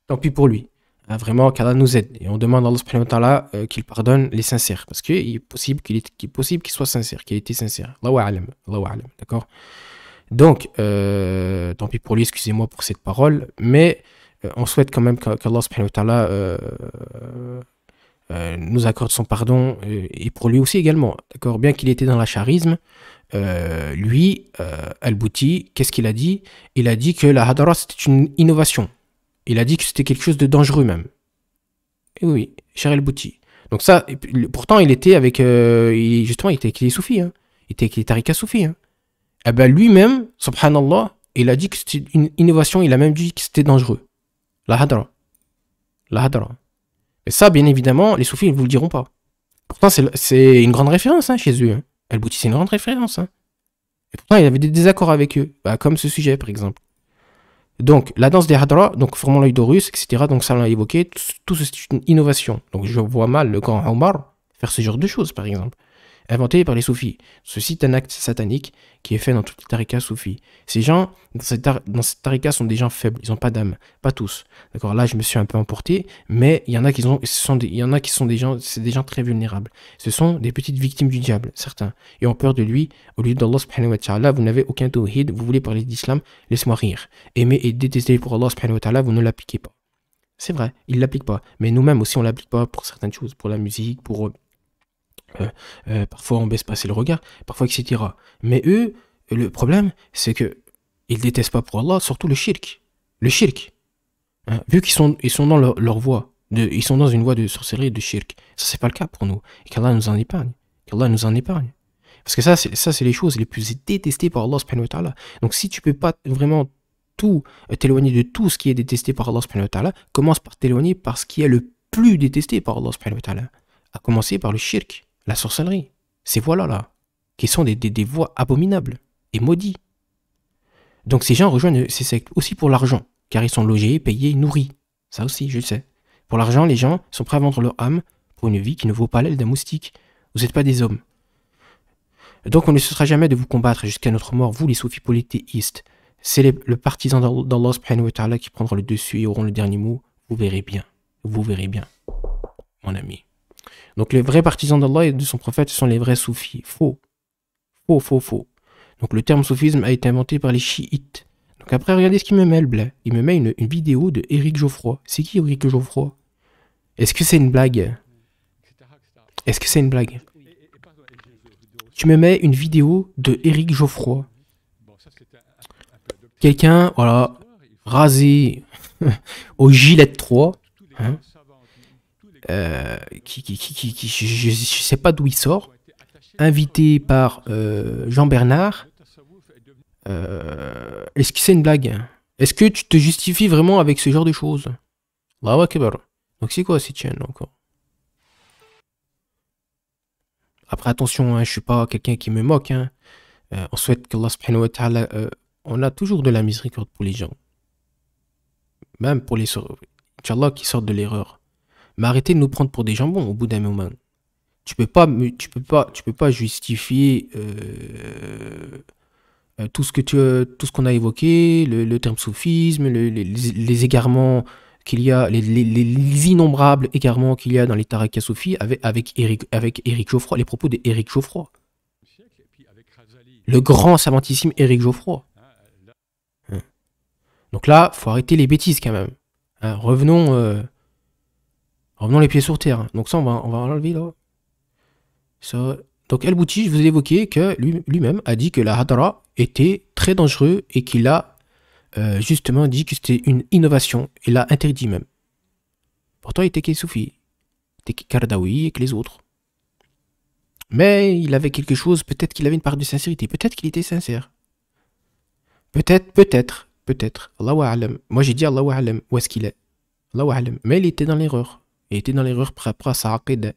Tant pis pour lui. Hein, vraiment, qu'Allah nous aide. Et on demande à Allah subhanahu wa ta'ala qu'il pardonne les sincères. Parce qu'il est possible qu'il soit sincère, qu'il ait été sincère. Allahu a'lam. D'accord? Donc, tant pis pour lui, excusez-moi pour cette parole. Mais on souhaite quand même qu'Allah subhanahu wa ta'ala nous accorde son pardon et pour lui aussi également. D'accord? Bien qu'il était dans l'acharisme, lui, Al-Bouti, qu'est-ce qu'il a dit? Il a dit que la hadara c'était une innovation. Il a dit que c'était quelque chose de dangereux même. Et oui, cher Al-Bouti. Donc ça, pourtant il était avec, justement, il était avec les soufis. Hein. Il était avec les tarikas soufis. Hein. Et ben lui-même, subhanallah, il a dit que c'était une innovation. Il a même dit que c'était dangereux. La hadara. La hadara. Et ça, bien évidemment, les soufis ne vous le diront pas. Pourtant, c'est une grande référence hein, chez eux. Hein. El-Bouti, c'est une grande référence. Hein. Et pourtant, il avait des désaccords avec eux. Bah, comme ce sujet, par exemple. Donc, la danse des hadra, donc formant l'œil d'Horus, etc. Donc, ça, on l'a évoqué. Tout c'est une innovation. Donc, je vois mal le grand Omar faire ce genre de choses, par exemple. Inventé par les soufis. Ceci est un acte satanique qui est fait dans toutes les tarikas soufis. Ces gens, dans cette tarika, sont des gens faibles. Ils n'ont pas d'âme. Pas tous. D'accord, là, je me suis un peu emporté, mais il y en a qui sont des gens, c'est des gens très vulnérables. Ce sont des petites victimes du diable, certains. Et ont peur de lui, au lieu d'Allah subhanahu wa ta'ala, vous n'avez aucun tawhid, vous voulez parler d'islam, laisse-moi rire. Aimer et détester pour Allah subhanahu wa ta'ala, vous ne l'appliquez pas. C'est vrai, ils ne l'appliquent pas. Mais nous-mêmes aussi, on ne l'applique pas pour certaines choses, pour la musique, pour... parfois on baisse passer le regard, parfois etc. Mais eux, le problème, c'est que ils détestent pas pour Allah, surtout le shirk. Le shirk. Hein, vu ils sont dans leur voie, ils sont dans une voie de sorcellerie et de shirk. Ça, c'est pas le cas pour nous. Et qu'Allah nous en épargne. Qu'Allah nous en épargne. Parce que ça, c'est les choses les plus détestées par Allah subhanahu wa ta'ala. Donc si tu peux pas vraiment tout t'éloigner de tout ce qui est détesté par Allah subhanahu wa ta'ala, commence par t'éloigner par ce qui est le plus détesté par Allah subhanahu wa ta'ala. À commencer par le shirk, la sorcellerie. Ces voies-là, là, qui sont des voies abominables et maudites. Donc ces gens rejoignent ces sectes aussi pour l'argent, car ils sont logés, payés, nourris. Ça aussi, je le sais. Pour l'argent, les gens sont prêts à vendre leur âme pour une vie qui ne vaut pas l'aile d'un moustique. Vous n'êtes pas des hommes. Donc on ne cessera jamais de vous combattre jusqu'à notre mort, vous les soufis polythéistes. C'est le partisan d'Allah subhanahu wa ta'ala qui prendra le dessus et auront le dernier mot. Vous verrez bien. Vous verrez bien, mon ami. Donc les vrais partisans d'Allah et de son prophète sont les vrais soufis. Faux. Faux, faux, faux. Donc le terme soufisme a été inventé par les chiites. Donc après, regardez ce qu'il me met, le blé. Il me met une vidéo de Éric Geoffroy. C'est qui Éric Geoffroy? Est-ce que c'est une blague? Est-ce que c'est une blague? Tu me mets une vidéo de Éric Geoffroy. Quelqu'un, voilà, rasé au Gillette 3, hein, je sais pas d'où il sort, invité par Jean Bernard. Est-ce que c'est une blague? Est-ce que tu te justifies vraiment avec ce genre de choses? Allahu Akbar. Donc c'est quoi cette chaîne encore? Après attention, hein, je suis pas quelqu'un qui me moque. Hein. On souhaite qu'Allah subhanahu wa ta'ala, on a toujours de la miséricorde pour les gens. Même pour les Inch'Allah qui sortent de l'erreur. Mais arrêtez de nous prendre pour des jambons au bout d'un moment. Tu peux pas justifier tout ce qu'on a évoqué, le terme soufisme, les égarements qu'il y a, les innombrables égarements qu'il y a dans les tariqas soufis avec Éric Geoffroy, les propos d'Éric Geoffroy. Le grand savantissime Éric Geoffroy. Hein. Donc là, faut arrêter les bêtises quand même. Hein, revenons les pieds sur terre. Donc ça, on va enlever là. Ça. Donc El Bouti, je vous ai évoqué que lui-même a dit que la hadara était très dangereux et qu'il a justement dit que c'était une innovation. Il l'a interdit même. Pourtant, il était qu'un soufi. Il était Kardawi et que les autres. Mais il avait quelque chose, peut-être qu'il avait une part de sincérité, peut-être qu'il était sincère. Peut-être. Allahu a'lam. Moi j'ai dit Allahu a'lam, où est-ce qu'il est? Allahu a'lam. Mais il était dans l'erreur. Il était dans l'erreur par rapport à sa aqida.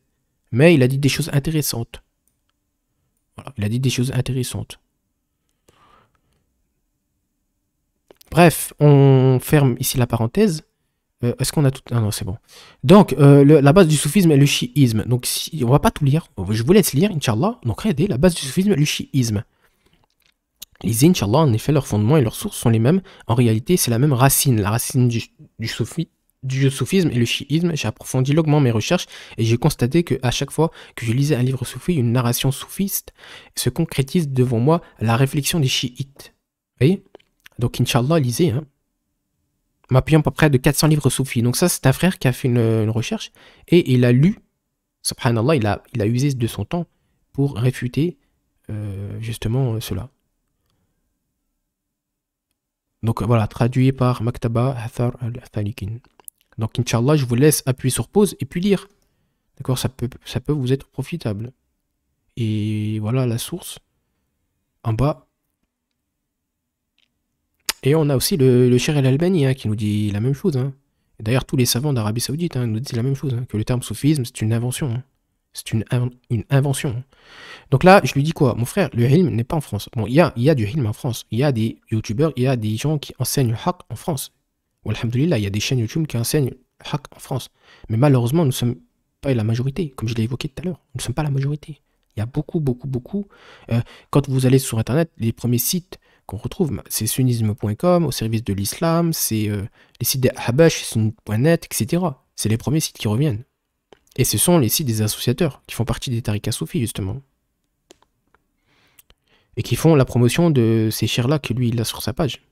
Mais il a dit des choses intéressantes. Voilà, il a dit des choses intéressantes. Bref, on ferme ici la parenthèse. Est-ce qu'on a tout... Ah non, c'est bon. Donc, la base du soufisme est le chiisme. Donc, on va pas tout lire. Je vous laisse lire, Inch'Allah. Donc, regardez, la base du soufisme est le chiisme. Lisez, Inch'Allah, en effet, leurs fondements et leurs sources sont les mêmes. En réalité, c'est la même racine. La racine du soufisme et le chiisme. J'ai approfondi longuement mes recherches et j'ai constaté qu'à chaque fois que je lisais un livre soufi, une narration soufiste, se concrétise devant moi la réflexion des chiites. Vous voyez? Donc, Inch'Allah, lisez, hein. M'appuyant à peu près de 400 livres soufis. Donc ça, c'est un frère qui a fait une recherche et il a lu, subhanallah, il a usé de son temps pour réfuter justement cela. Donc voilà, traduit par Maktaba Hathar al-Thalikin. Donc Inch'Allah, je vous laisse appuyer sur pause et puis lire. D'accord, ça peut vous être profitable. Et voilà la source en bas. Et on a aussi le Cheikh El-Albani hein, qui nous dit la même chose. Hein. D'ailleurs, tous les savants d'Arabie Saoudite hein, nous disent la même chose, hein, que le terme soufisme, c'est une invention. Hein. C'est une invention. Donc là, je lui dis quoi? Mon frère, le ilm n'est pas en France. Bon, il y a du ilm en France. Il y a des youtubeurs, il y a des gens qui enseignent le haqq en France. Alhamdoulilah, il y a des chaînes YouTube qui enseignent le haqq en France. Mais malheureusement, nous ne sommes pas la majorité, comme je l'ai évoqué tout à l'heure. Nous ne sommes pas la majorité. Il y a beaucoup. Quand vous allez sur Internet, les premiers sites qu'on retrouve, c'est sunnisme.com, au service de l'islam, c'est les sites des Habash, sunni.net, etc. C'est les premiers sites qui reviennent. Et ce sont les sites des associateurs, qui font partie des tariqas soufis, justement. Et qui font la promotion de ces chers-là que lui, il a sur sa page.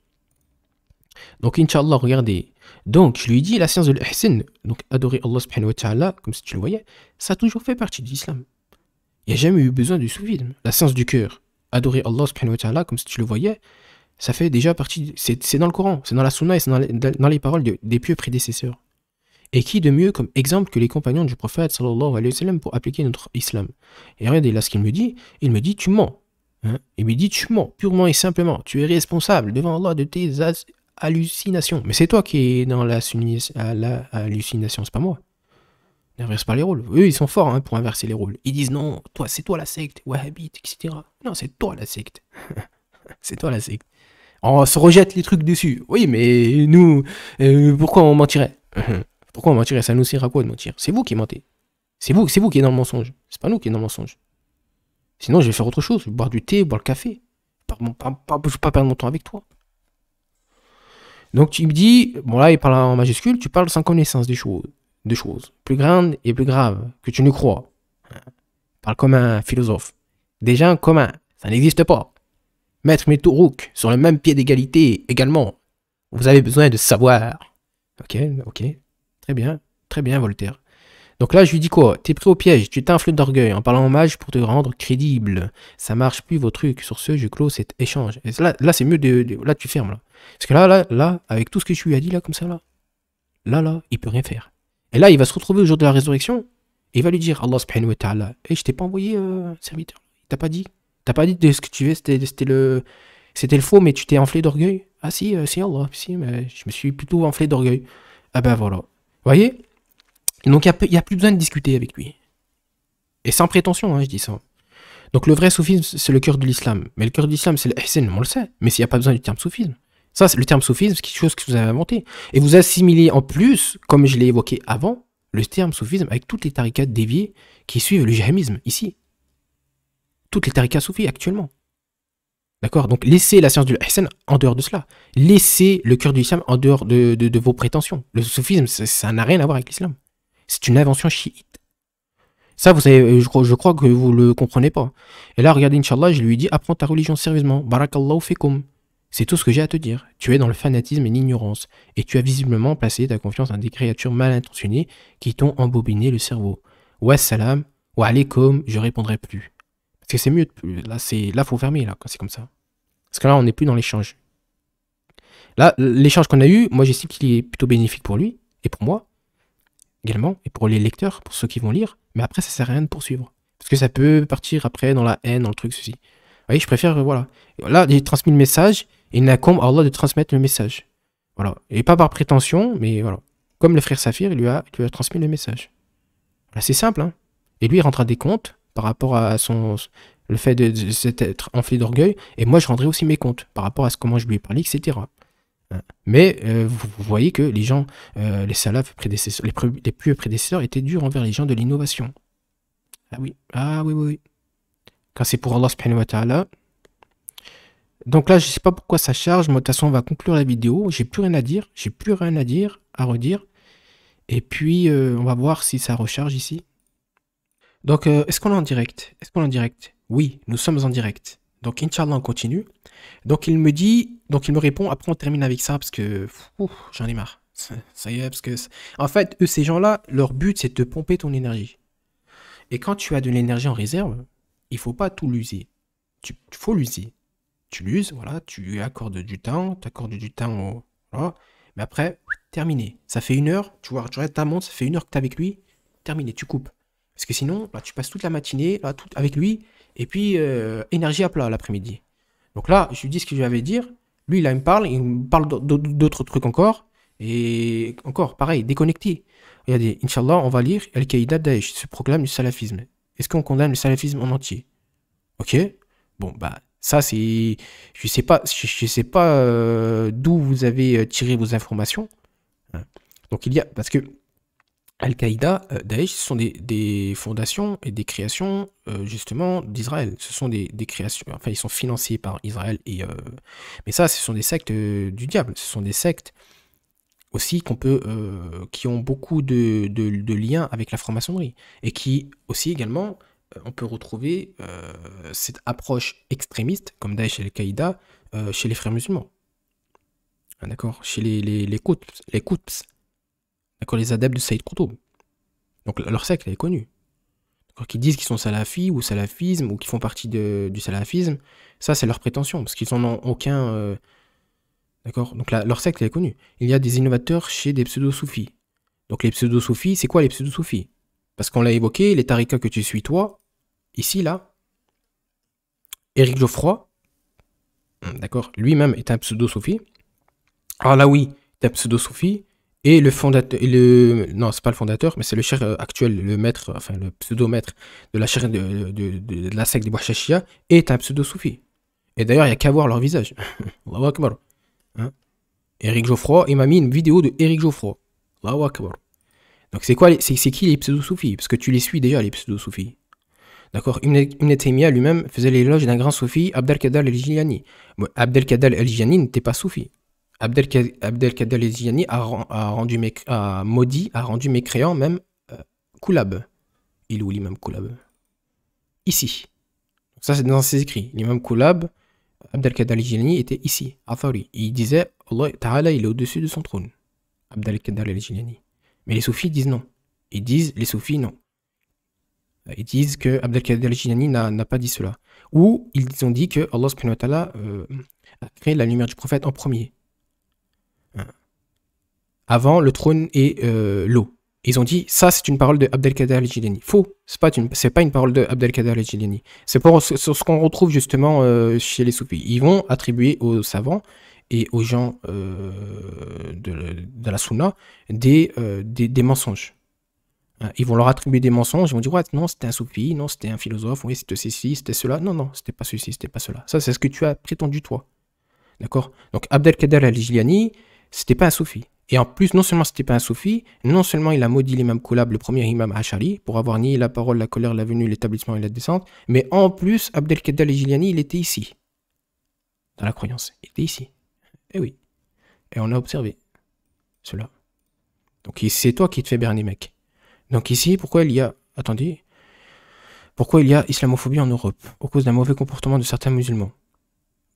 Donc, Inch'Allah, regardez. Donc, je lui dis, la science de l'ihsin, donc adorer Allah subhanahu wa ta'ala, comme si tu le voyais, ça a toujours fait partie de l'islam. Il n'y a jamais eu besoin du soufisme. La science du cœur, adorer Allah subhanahu wa ta'ala, comme si tu le voyais, ça fait déjà partie, c'est dans le Coran, c'est dans la Sunna et c'est dans les paroles des pieux prédécesseurs. Et qui de mieux comme exemple que les compagnons du prophète sallallahu alayhi wa sallam pour appliquer notre islam. Et regardez là ce qu'il me dit. Il me dit tu mens. Hein. Il me dit tu mens purement et simplement. Tu es responsable devant Allah de tes hallucinations. Mais c'est toi qui es dans l'hallucination, c'est pas moi. N'inverse pas les rôles. Eux, ils sont forts hein, pour inverser les rôles. Ils disent non, toi, c'est toi la secte, wahhabite, etc. Non, c'est toi la secte. C'est toi la secte. On se rejette les trucs dessus. Oui, mais nous, pourquoi on mentirait? Pourquoi on mentirait? Ça nous sert à quoi de mentir? C'est vous qui mentez. C'est vous qui êtes dans le mensonge. C'est pas nous qui sommes dans le mensonge. Sinon, je vais faire autre chose. Boire du thé, boire le café. Je ne vais pas perdre mon temps avec toi. Donc tu me dis, bon là il parle en majuscule, tu parles sans connaissance des choses. Deux choses, plus grandes et plus graves, que tu ne crois. Parle comme un philosophe. Déjà commun, ça n'existe pas. Mettre mes tourouks sur le même pied d'égalité également. Vous avez besoin de savoir. Ok, très bien Voltaire. Donc là je lui dis quoi? T'es pris au piège, tu t'infles d'orgueil en parlant en mage pour te rendre crédible. Ça marche plus vos trucs. Sur ce, je clôt cet échange. Et là c'est mieux là tu fermes là. Parce que là, avec tout ce que je lui ai dit là comme ça là, il peut rien faire. Et là, il va se retrouver au jour de la résurrection. Et il va lui dire, Allah subhanahu wa ta'ala, je t'ai pas envoyé serviteur. Il t'a pas dit. T'as pas dit de ce que tu veux, c'était le faux, mais tu t'es enflé d'orgueil. Ah si, si Allah, si, mais je me suis plutôt enflé d'orgueil. Ah ben voilà. Vous voyez? Donc il n'y a plus besoin de discuter avec lui. Et sans prétention, hein, je dis ça. Donc le vrai soufisme, c'est le cœur de l'islam. Mais le cœur de l'islam, c'est le ihsan, on le sait. Mais s'il n'y a pas besoin du terme soufisme. Ça, c'est le terme soufisme, c'est quelque chose que vous avez inventé. Et vous assimilez en plus, comme je l'ai évoqué avant, le terme soufisme avec toutes les tariqats déviées qui suivent le jahmisme, ici. Toutes les tariqats soufis actuellement. D'accord? Donc laissez la science du ihsan en dehors de cela. Laissez le cœur de l'islam en dehors de vos prétentions. Le soufisme, ça n'a rien à voir avec l'islam. C'est une invention chiite. Ça, vous savez, je crois que vous le comprenez pas. Et là, regardez, Inch'Allah, je lui dis, apprends ta religion sérieusement. Barakallahu fikum. C'est tout ce que j'ai à te dire. Tu es dans le fanatisme et l'ignorance. Et tu as visiblement placé ta confiance dans des créatures mal intentionnées qui t'ont embobiné le cerveau. Wassalam, wa alaikum, je répondrai plus. Parce que c'est mieux. Là, faut fermer, là, quand c'est comme ça. Parce que là, on n'est plus dans l'échange. Là, l'échange qu'on a eu, moi, j'estime qu'il est plutôt bénéfique pour lui et pour moi également, et pour les lecteurs, pour ceux qui vont lire. Mais après, ça sert à rien de poursuivre. Parce que ça peut partir après dans la haine, dans le truc, ceci. Vous voyez, je préfère, voilà. Là, j'ai transmis le message. Il n'incombe à Allah de transmettre le message. Voilà. Et pas par prétention, mais voilà. Comme le frère Saphir, il lui a transmis le message. Voilà, c'est simple, hein. Et lui, il rendra des comptes par rapport à le fait de s'être enflé d'orgueil. Et moi, je rendrai aussi mes comptes par rapport à comment je lui ai parlé, etc. Mais vous voyez que les gens, les salafs prédécesseurs, les plus prédécesseurs étaient durs envers les gens de l'innovation. Ah oui. Quand c'est pour Allah subhanahu wa ta'ala. Donc là, je ne sais pas pourquoi ça charge. Moi, de toute façon, on va conclure la vidéo. J'ai plus rien à dire. À redire. Et puis, on va voir si ça recharge ici. Donc, est-ce qu'on est en direct? Oui, nous sommes en direct. Donc, Inch'Allah, on continue. Donc, il me répond. Après, on termine avec ça parce que j'en ai marre. Ça y est, parce que en fait, eux, ces gens-là, leur but, c'est de te pomper ton énergie. Et quand tu as de l'énergie en réserve, il faut pas tout l'user. Faut l'user. Tu l'uses, voilà, tu accordes du temps, voilà. Mais après, terminé. Ça fait 1 heure, tu regardes ta montre, ça fait 1 heure que tu es avec lui, terminé, tu coupes. Parce que sinon, là, tu passes toute la matinée là, avec lui, et puis énergie à plat l'après-midi. Donc là, je lui dis ce que je lui avais dire. Lui, là, il me parle d'autres trucs encore. Et encore, pareil, déconnecté. Regardez, Inch'Allah, on va lire Al-Qaïda Daesh se proclame du salafisme. Est-ce qu'on condamne le salafisme en entier? Ok? Bon, bah, ça, c'est. Je sais pas d'où vous avez tiré vos informations. Donc, parce que Al-Qaïda, Daesh, ce sont des fondations et des créations, justement, d'Israël. Ce sont des créations. Enfin, ils sont financés par Israël. Mais ça, ce sont des sectes du diable. Ce sont des sectes aussi qui ont beaucoup de liens avec la franc-maçonnerie. Et qui, aussi, également, on peut retrouver cette approche extrémiste, comme Daesh et Al-Qaïda, chez les frères musulmans. D'accord? Chez les Qutbs. D'accord, les adeptes de Saïd Qutb. Donc leur secte, elle est connue. D'accord, qui disent qu'ils sont salafis ou salafisme ou qui font partie du salafisme, ça c'est leur prétention, parce qu'ils n'en ont aucun. D'accord, donc leur secte, elle est connue. Il y a des innovateurs chez des pseudo-soufis. Donc les pseudo-soufis, c'est quoi les pseudo-soufis? Parce qu'on l'a évoqué, les tarikas que tu suis toi, ici, là, Éric Geoffroy, d'accord, lui-même est un pseudo-soufi. Alors là, oui, est un pseudo-soufi. Et le fondateur, non, c'est pas le fondateur, mais c'est le cheikh actuel, le maître, enfin le pseudo-maître de la cheikh de la secte des Bouachachia, est un pseudo-soufi. Et d'ailleurs, il n'y a qu'à voir leur visage. Allahu Akbar. Hein. Éric Geoffroy, il m'a mis une vidéo de Éric Geoffroy. Allahu Akbar. Donc c'est quoi, c'est qui les pseudo-soufis? Parce que tu les suis déjà, les pseudo-soufis. D'accord, Ibn Taymiyyah lui-même faisait l'éloge d'un grand soufi, Abdelkader el-Jilani. Bon, Abdelkader el-Jilani n'était pas soufi. Abdelkader el-Jilani a maudit, a rendu mécréant même Koulab. Il est où l'imam Koulab? Ici. Ça, c'est dans ses écrits. L'imam Koulab, Abdelkader el-Jilani était ici, à Thawri. Il disait, Allah Ta'ala, il est au-dessus de son trône. Abdelkader el-Jilani. Mais les soufis disent non. Ils disent, les soufis, non. Ils disent que Abdelkader el-Jilani n'a pas dit cela. Ou ils ont dit que Allah subhanahu wa ta'ala a créé la lumière du prophète en premier. Avant le trône et l'eau. Ils ont dit, ça c'est une parole de Abdelkader el-Jilani. Faux, c'est pas une parole de Abdelkader el-Jilani. C'est sur ce qu'on retrouve justement chez les soufis. Ils vont attribuer aux savants et aux gens de la sunna des mensonges. Ils vont leur attribuer des mensonges, ils vont dire ouais, non, c'était un soufi, non, c'était un philosophe, oui, c'était ceci, c'était cela. Non, non, c'était pas ceci, c'était pas cela. Ça, c'est ce que tu as prétendu toi. D'accord? Donc Abdelkader el-Jilani, c'était pas un soufi. Et en plus, non seulement c'était pas un soufi, non seulement il a maudit l'imam Koulab, le premier imam Ash'ari, pour avoir nié la parole, la colère, la venue, l'établissement et la descente, mais en plus, Abdelkader el-Jilani, il était ici. Dans la croyance. Il était ici. Eh oui. Et on a observé cela. Donc c'est toi qui te fais berner, mec. Donc ici, pourquoi il y a... Attendez. Pourquoi il y a islamophobie en Europe? À cause d'un mauvais comportement de certains musulmans.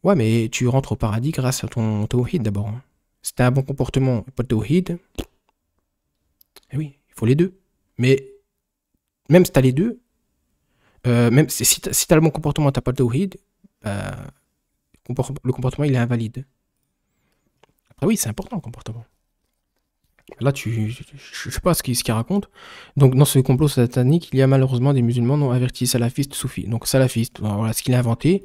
Ouais, mais tu rentres au paradis grâce à ton tawhid d'abord. Hein. Si t'as un bon comportement, pas de tawhid... Eh oui, il faut les deux. Mais même si t'as les deux, même si t'as le bon comportement et t'as pas de tawhid, le comportement il est invalide. Après oui, c'est important le comportement. Là, je sais pas ce qu'il raconte. Donc, dans ce complot satanique, il y a malheureusement des musulmans non avertis, salafistes, soufis. Donc, salafiste, voilà ce qu'il a inventé.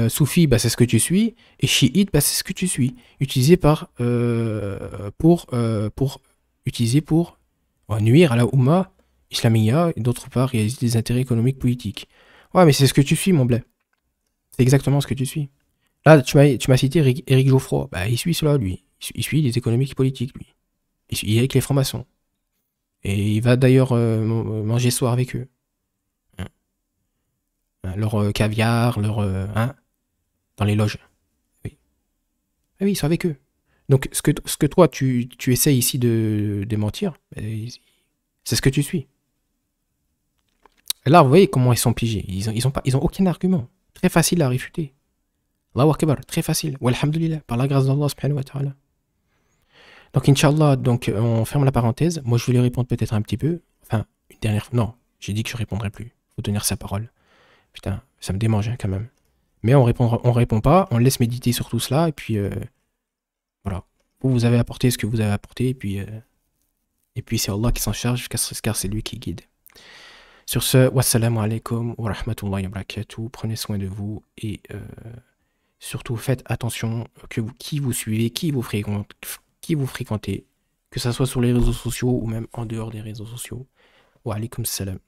Soufi, bah, c'est ce que tu suis. Et chiite, bah, c'est ce que tu suis. Utilisé pour nuire à la Oumma islamia. Et d'autre part, réaliser des intérêts économiques, politiques. Ouais, mais c'est ce que tu suis, mon blé. C'est exactement ce que tu suis. Là, tu m'as cité Éric Geoffroy. Bah, il suit cela, lui. Il suit les économiques politiques, lui. Il est avec les francs-maçons. Et il va d'ailleurs manger ce soir avec eux. Hein. Leur caviar, dans les loges. Oui. Ah oui, ils sont avec eux. Donc ce que toi, tu essayes ici de démentir, c'est ce que tu suis. Et là, vous voyez comment ils sont piégés. Ils ont aucun argument. Très facile à réfuter. Allahu Akbar, très facile. Walhamdulillah, par la grâce d'Allah subhanahu wa ta'ala. Donc, Inch'Allah, donc, on ferme la parenthèse. Moi, je vais lui répondre peut-être un petit peu. Enfin, une dernière fois. Non, j'ai dit que je répondrai plus. Faut tenir sa parole. Putain, ça me démange hein, quand même. Mais on répond pas, on laisse méditer sur tout cela, et puis voilà. Vous avez apporté ce que vous avez apporté, et puis c'est Allah qui s'en charge, car c'est lui qui guide. Sur ce, wassalamu alaikum wa rahmatullahi wa barakatuh. Prenez soin de vous, et surtout faites attention qui vous suivez, qui vous fréquentez, que ce soit sur les réseaux sociaux ou même en dehors des réseaux sociaux. Wa alaikum salam.